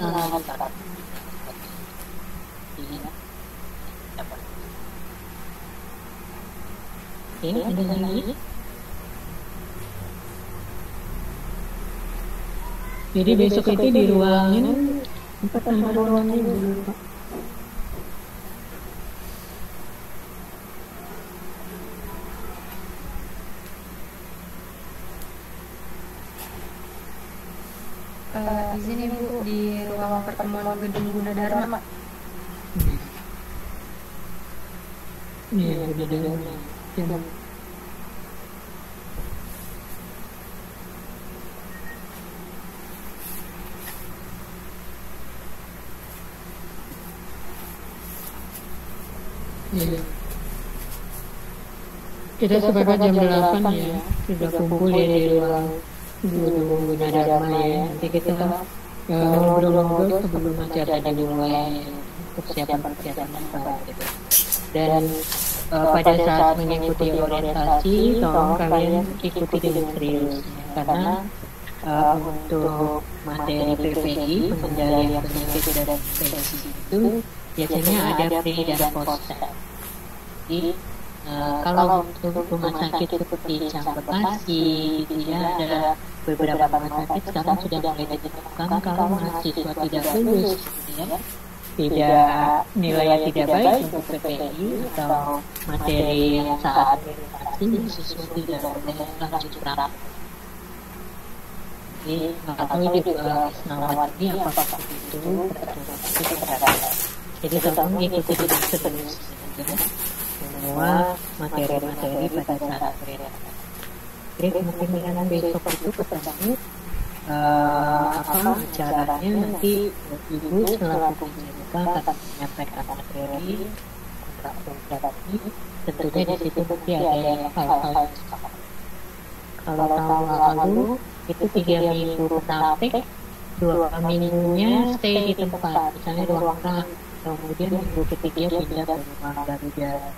ada lagi. Jadi besok itu di ruangan 4 nama ruangan dulu Pak. Izin Ibu di ruang pertemuan gedung Gunadarma. Iya, Gunadarma. Ya. Kita sepakat jam 8 ya, sudah kumpul ya di ruang gedung Gunadarma ya. Nanti kita ngobrol-ngobrol sebelum acara dimulai, persiapan apa gitu. Dan pada saat mengikuti orientasi, tolong kalian ikuti dengan serius ya. Karena untuk materi PPI, pengendalian penyakit dan infeksi itu biasanya ada pre dan post test. Jadi kalau untuk rumah sakit seperti Cam Bekasi, gitu ya, ada beberapa rumah sakit sekarang sudah mulai ditentukan kalau mahasiswa tidak lulus, gitu ya, tidak nilainya tidak baik untuk PPI atau materi yang saat verifikasi, mahasiswa tidak boleh lanjut praktek. Jadi nggak tahu di Isnawat ini apakah begitu peraturan. Jadi tolong ikuti terus semua materi-materi pada saat verifikasi. Jadi kemungkinan besok itu ketemu acaranya nanti Ibu selaku penyelenggara akan menyampaikan materi kontrak ini. Tentunya di situ nanti ada hal-hal kalau tahun lalu itu 3 minggu praktek, 2 minggunya stay di tempat, misalnya ruang rak, kemudian minggu ketiga pindah ke rumah baru jalan.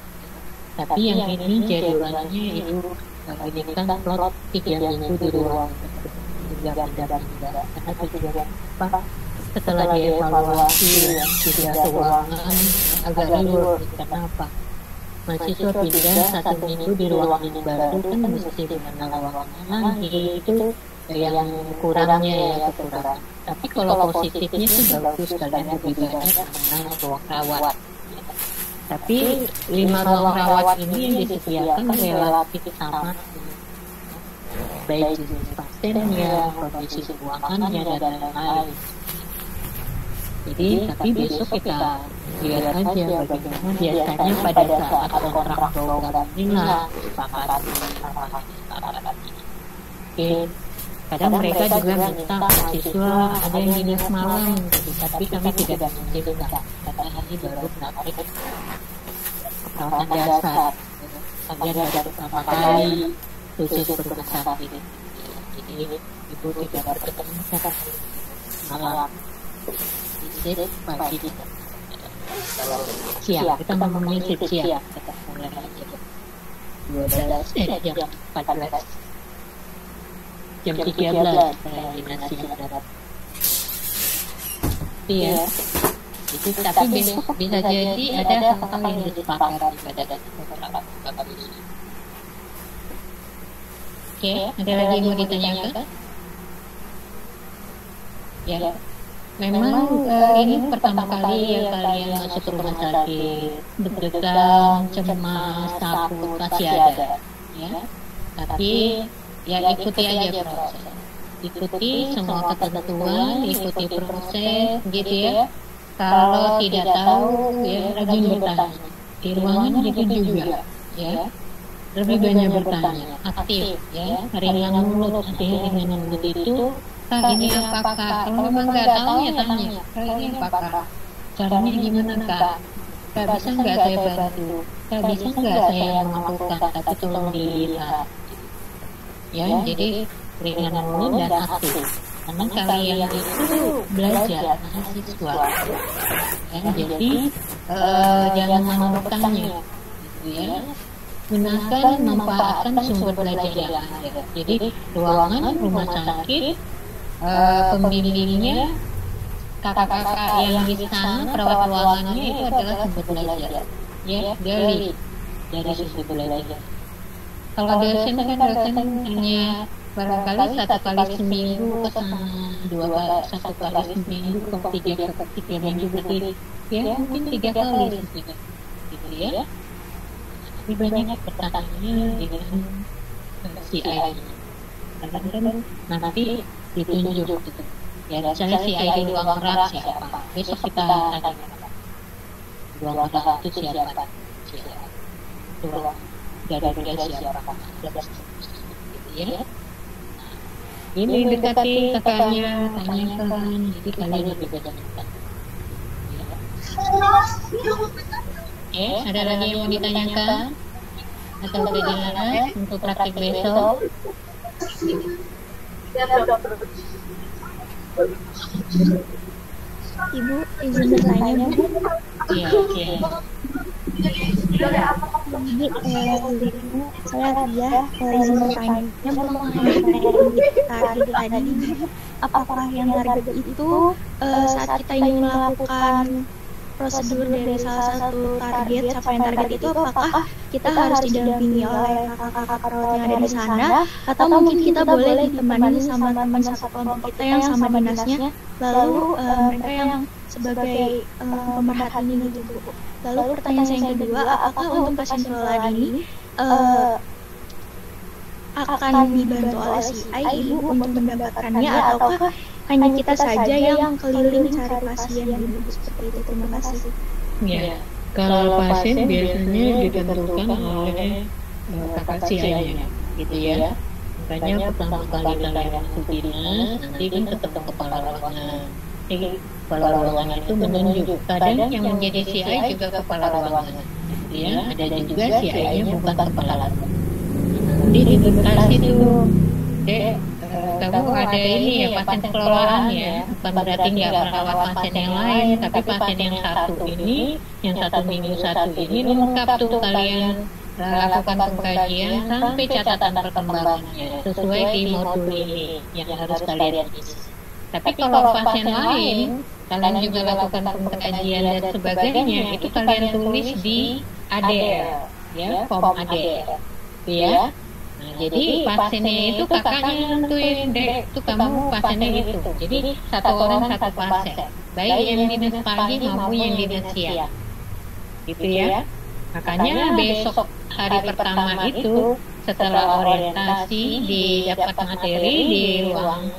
Tapi yang ini jadwalnya itu ini kan plot 3 minggu di ruang pindah karena tujuan apa? Setelah dievaluasi tidak keuangan agak ribet. Karena apa? Mahasiswa pindah 1 minggu di ruang yang baru kan mesti mengenal ruangannya lagi, itu yang kurangnya ya kekurangan. Tapi kalau positifnya sih bagus, kalian lebih banyak mengenal ruang rawat. Tapi 5 ruang rawat ini yang disediakan relatif sama, baik jenis pasiennya, kondisi keuangannya dan lain-lain. Jadi tapi besok kita lihat aja bagaimana biasanya pada saat kontrak program inilah disepakati. Oke, kadang mereka juga minta mahasiswa ada yang dinas malam, tapi kami tidak mengizinkan karena ini baru praktek perawatan dasar. Kalian baru pertama kali khusus rumah sakit. Jadi ibu tidak bertemu malam. Pagi siang kita ngomongnya siang kita mulai aja 12 jam 14 jam 13 koordinasi darat ya itu. Tapi besok bisa jadi ada hal-hal yang disepakati pada dasar ini. Oke, ada lagi yang mau ditanyakan? Ya. Memang ini pertama kali ya kalian masuk rumah sakit, deg-degan, cemas, takut pasti ada, ya. Tapi ya ikuti aja proses, ikuti semua ketentuan, ikuti proses, gitu ya. Kalau tidak tahu ya rajin bertanya. Di ruangan gitu juga, ya. Lebih banyak bertanya, aktif, ya. Ringan mulut, ringan mulut itu. Kak, ini apakah? Kalau memang nggak tahu ya tanya. Kak, ini apakah? Caranya gimana Kak? Kak, bisa nggak saya bantu? Kak, bisa nggak saya melakukan? Tapi tolong dilihat. Ya, jadi ringan dulu dan aktif. Karena kalian itu belajar mahasiswa. Ya, jadi jangan mau bertanya, gitu ya. Gunakan, manfaatkan sumber belajar yang ada. Jadi ruangan rumah sakit. Pembimbingnya kakak-kakak yang di sana, perawat ruangannya itu adalah sumber belajar, ya, gali dari sumber belajar. Kalau dosen kan dosen hanya barangkali 1 kali seminggu ke sana, 1 kali seminggu ke 3 minggu berarti ya mungkin 3 kali gitu ya. Tapi banyak pertanyaannya dengan si ID. Kadang-kadang nanti ditunjuk gitu. Ya, misalnya si ID ruang rak siapa? Besok kita tanya. Ruang rak itu siapa? Ruang garda siapa? Gitu ya. Ini dekati kakaknya, tanyakan. Jadi kalian lebih banyak. Oke, ada lagi yang mau ditanyakan? Atau bagaimana untuk praktik besok? Ibu, izin bertanya, Bu. Iya. Jadi, saya Ria, izin bertanya mengenai tadi, apakah yang target itu saat kita ingin melakukan prosedur dari salah satu target, capaian target itu apakah kita harus didampingi oleh kakak-kakak perawat yang ada di sana, atau mungkin kita boleh ditemani sama teman satu kelompok kita yang sama dinasnya, lalu mereka yang sebagai pemerhati ini gitu. Lalu pertanyaan saya yang kedua, apakah untuk pasien kelolaan ini akan dibantu oleh CI ibu untuk mendapatkannya, ataukah hanya kita saja yang keliling cari pasien ibu, seperti itu? Terima kasih. Ya, kalau pasien biasanya ditentukan oleh kakak CI-nya, gitu ya. Makanya pertama kali kalian masuk dinas, nanti kan ketemu kepala ruangan. Jadi kepala ruangan itu menunjuk. Kadang yang menjadi CI juga kepala ruangan, gitu ya. Ada juga CI-nya bukan kepala ruangan. Nanti dikasih tuh, Dek, kamu ada ini ya, pasien kelolaan ya, bukan berarti nggak merawat pasien yang lain, tapi pasien yang satu ini, yang 1 minggu satu ini lengkap tuh kalian lakukan pengkajian sampai catatan perkembangannya sesuai di modul ini yang harus kalian isi. Tapi kalau pasien lain, kalian juga lakukan pengkajian dan sebagainya, itu kalian tulis di ADL, ya, form ADL, ya. Nah, jadi pasiennya itu kakaknya nentuin, Dek, itu kamu pasiennya itu. Jadi satu orang satu pasien, baik yang dinas pagi maupun yang dinas siang, gitu ya. Makanya besok hari pertama itu setelah orientasi didapat materi di ruang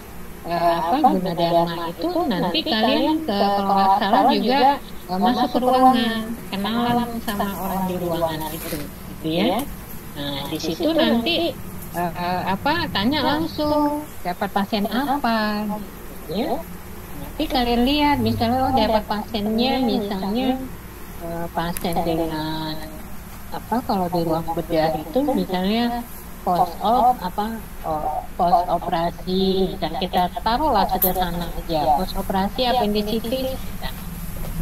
Gunadarma itu, nanti kalian ke kalau nggak salah juga masuk ke ruangan, kenalan sama orang di ruangan itu, gitu ya. Nah, di situ nanti tanya langsung dapat pasien apa, gitu ya. Nanti kalian lihat, misalnya dapat pasiennya, misalnya pasien dengan kalau di ruang bedah itu misalnya post operasi, misalnya kita taruhlah sederhana aja, post operasi appendicitis.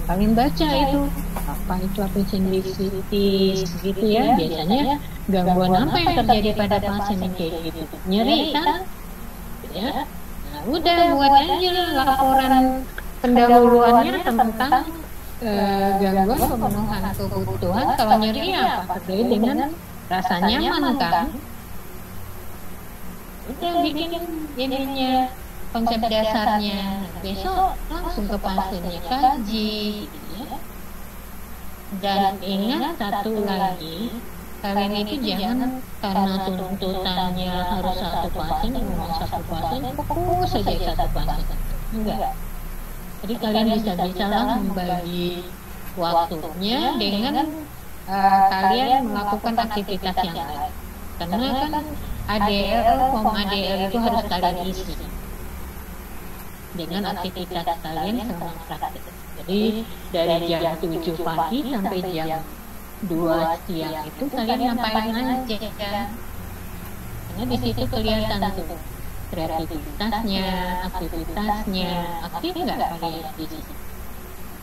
Kalian baca itu apa itu appendicitis gitu ya, biasanya gangguan apa yang terjadi pada pasien yang kayak gitu, nyeri kan ya. Nah, udah buat aja laporan pendahuluannya tentang gangguan pemenuhan kebutuhan. Kalau nyeri apa terkait dengan rasa nyaman kan, udah bikin ininya konsep dasarnya. Besok langsung ke pasiennya kaji, ya. Dan ingat satu lagi, kalian itu jangan karena tuntutannya harus satu pasien, fokus saja satu pasien. Enggak. Jadi kalian bisa lah membagi waktunya dengan kalian melakukan aktivitas yang lain. Karena kan form ADL itu harus kalian isi dengan aktivitas kalian selama praktik. Jadi dari jam 7 pagi sampai jam 2 siang itu kalian ngapain aja kan? Karena di situ kelihatan tuh kreativitasnya, aktivitasnya, aktif nggak kalian di situ?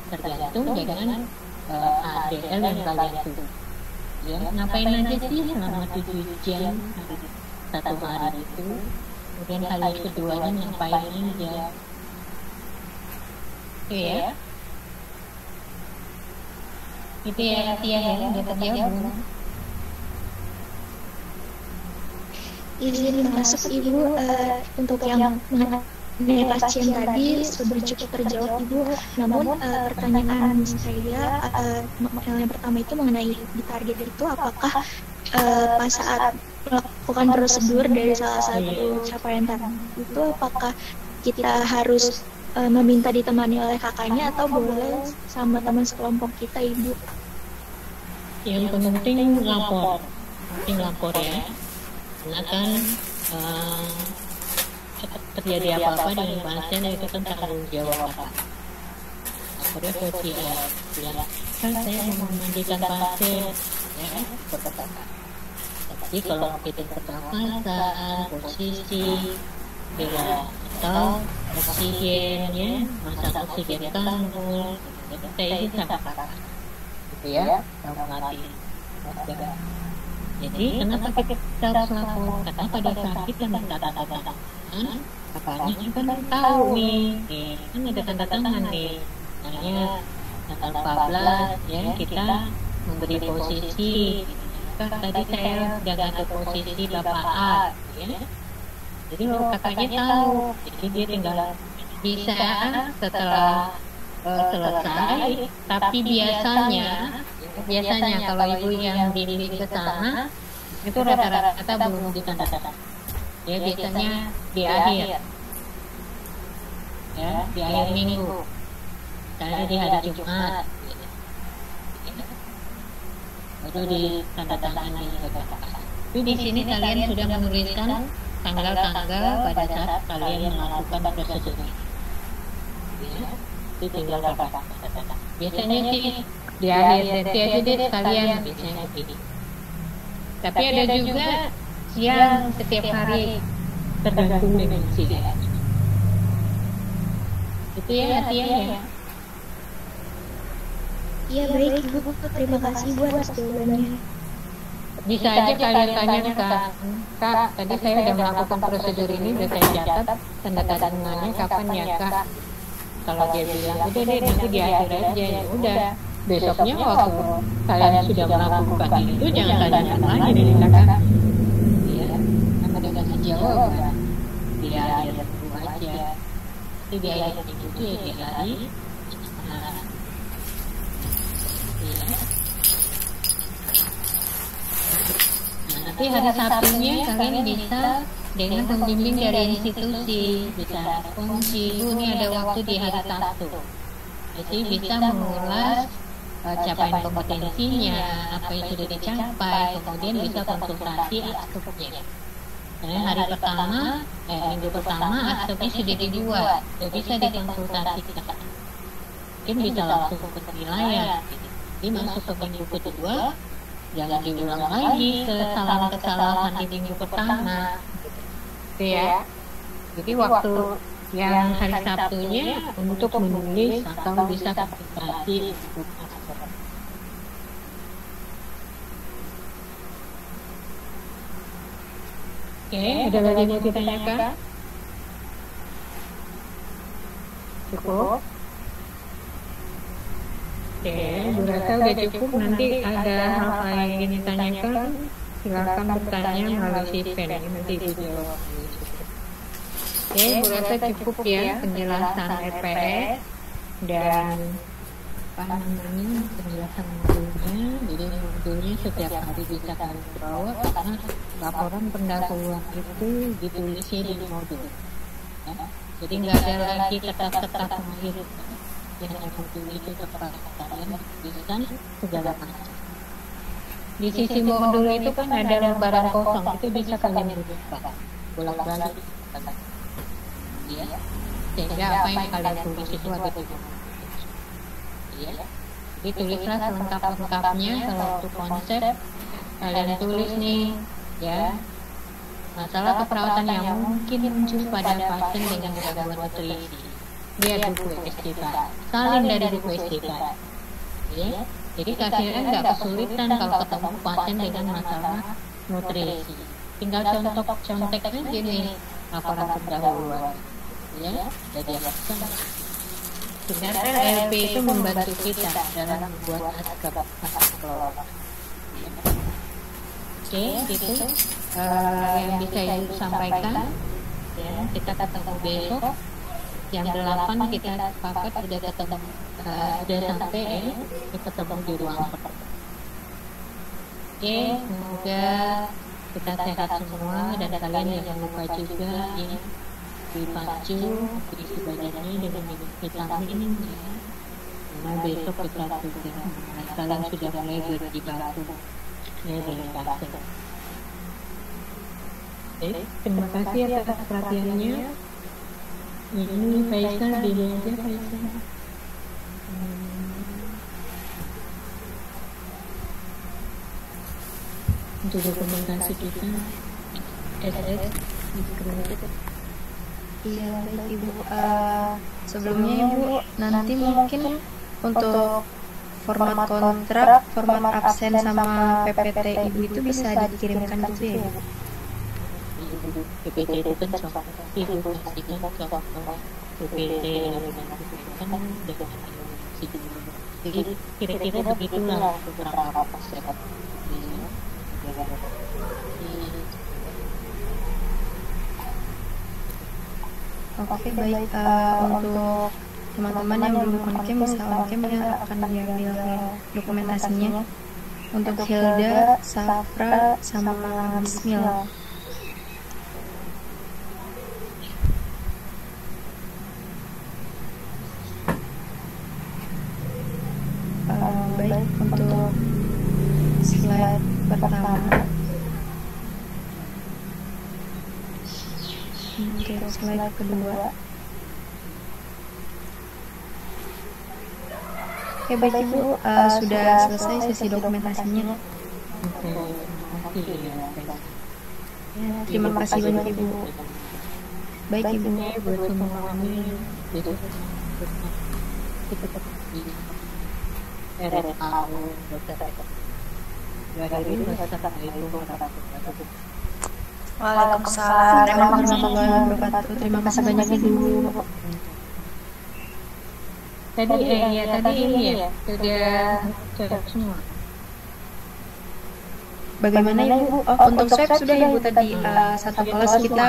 Tergantung dengan ADL yang kalian tuh. Ya, ngapain aja sih selama 7 jam satu hari itu? Kemudian hari keduanya ngapain aja? Oke ya. Itu ya Tia ya, udah terjawab belum? Izin masuk Ibu, untuk yang mengenai pasien tadi sudah cukup terjawab Ibu. Namun pertanyaan saya yang pertama itu mengenai di target itu, apakah pas saat melakukan prosedur dari salah satu capaian target itu, apakah kita harus meminta ditemani oleh kakaknya atau boleh sama teman sekelompok kita Ibu? Yang penting lapor ya. Karena kan terjadi apa-apa dengan pasien itu kan tanggung jawab apa. Lapornya ke CI, bilang kan saya mau memandikan pasien, ya berkata. Tapi kalau kita pernapasan, posisi, atau oksigen ya, masa oksigen kanul, kita ini sama kakak, gitu ya, sama mati. Jadi kenapa kita harus lapor? Karena pada saat kita minta tanda tangan, kakaknya kan tahu nih, kan ada tanda tangan nih, makanya tanggal 14 ya kita memberi posisi. Kan tadi saya udah ngasih posisi Bapak A ya. Jadi kakaknya tahu, jadi dia tinggal bisa setelah selesai. Tapi biasanya kalau ibu yang bimbing ke sana itu rata-rata belum ditandatangan. Ya biasanya di akhir, ya di akhir minggu, misalnya di hari Jumat, baru ditandatangani. Tapi di sini kalian sudah menuliskan tanggal-tanggal pada saat kalian melakukan prosedur ini. Ya, itu tinggal kakak. Biasanya sih di akhir sesi aja deh kalian biasanya begini. Tapi ada juga yang setiap hari tergantung dengan sidang. Itu ya latihan ya. Iya baik Ibu, terima kasih Bu atas jawabannya. Bisa aja kalian tanyakan, Kak, tadi saya sudah melakukan prosedur ini, sudah saya catat tanda tangannya kapan ya Kak. Kalau dia bilang udah deh nanti di akhir aja, ya udah. Besoknya waktu kalian sudah melakukan itu jangan tanya lagi dari kakak. Iya, karena dia kasih jawaban di akhir itu aja. Jadi di akhir itu ya dia lari. Nah, iya. Nah, nanti hari Sabtunya kalian bisa dengan pembimbing dari institusi, bisa kunci. Ini ada waktu di hari Sabtu. Jadi bisa mengulas capaian kompetensinya, apa yang sudah dicapai, kemudian bisa konsultasi askepnya. Karena hari pertama, minggu pertama askepnya sudah dibuat, sudah bisa dikonsultasikan. Mungkin bisa langsung ke penilaian. Jadi masuk ke minggu kedua, jangan diulang lagi kesalahan-kesalahan di minggu pertama. Gitu ya. Jadi waktu yang hari Sabtunya untuk menulis atau bisa konsultasi untuk askep. Oke, ada lagi mau ditanyakan? Cukup? Oke, Bu Rasa udah cukup. Nanti ada hal yang ingin ditanyakan, silakan bertanya melalui event. Nanti Ibu jawab. Oke, Bu Rasa cukup ya penjelasan EPS dan penjelasan modulnya. Jadi modulnya setiap hari bisa kalian bawa karena laporan pendahuluan itu ditulisnya di modul. Ya. Jadi nggak ada lagi kertas-kertas mahir yang modul itu tepat kalian tuliskan segala macam. Di sisi modul itu kan ada lembaran kosong, itu bisa kalian buka bolak-balik. Ya. Sehingga apa yang kalian tulis itu ada di ya. Jadi tulislah selengkap-lengkapnya. Kalau untuk konsep kalian tulis nih ya, masalah keperawatan yang mungkin muncul pada pasien dengan gangguan nutrisi. Lihat buku SDK, salin dari buku SDK ya. Jadi kalian nggak kesulitan kalau ketemu pasien dengan masalah nutrisi, tinggal contek aja nih laporan pendahuluan ya. Jadi apa? Sebenarnya LP itu membantu kita dalam membuat askep. Oke, gitu yang bisa Ibu sampaikan. Ya, kita ketemu besok jam 8 kita sepakat sudah ketemu, sudah sampai kita ketemu di ruang pertama. Oke, semoga kita sehat semua dan kalian jangan lupa juga ya dipacu isi badannya dengan vitamin ya. Karena besok kita sudah kalian sudah mulai berjibaku ya dengan pasien. Terima kasih atas perhatiannya. Ini Faisal di meja Faisal. Untuk dokumentasi kita SS Iya baik Ibu. Sebelumnya Ibu nanti mungkin untuk format kontrak, format absen sama PPT Ibu itu bisa dikirimkan gitu ya Ibu? PPT itu kan contoh, Ibu pastikan contoh PPT kan dengan Jadi kira-kira begitulah beberapa step ini. Oke, baik. Untuk teman-teman yang belum on cam bisa on cam ya, akan diambil dokumentasinya. Untuk Hilda, Safra, sama Bismil. Baik, untuk slide pertama. Untuk slide kedua. Oke, baik Ibu, sudah selesai sesi dokumentasinya. Terima kasih banyak Ibu. Baik Ibu. Buat semua kami itu RSAU Waalaikumsalam. Warahmatullahi wabarakatuh. Terima kasih banyak Ibu. Tadi tadi ini ya sudah cocok semua. Bagaimana Ibu? Oh, untuk swab sudah Ibu tadi satu kelas kita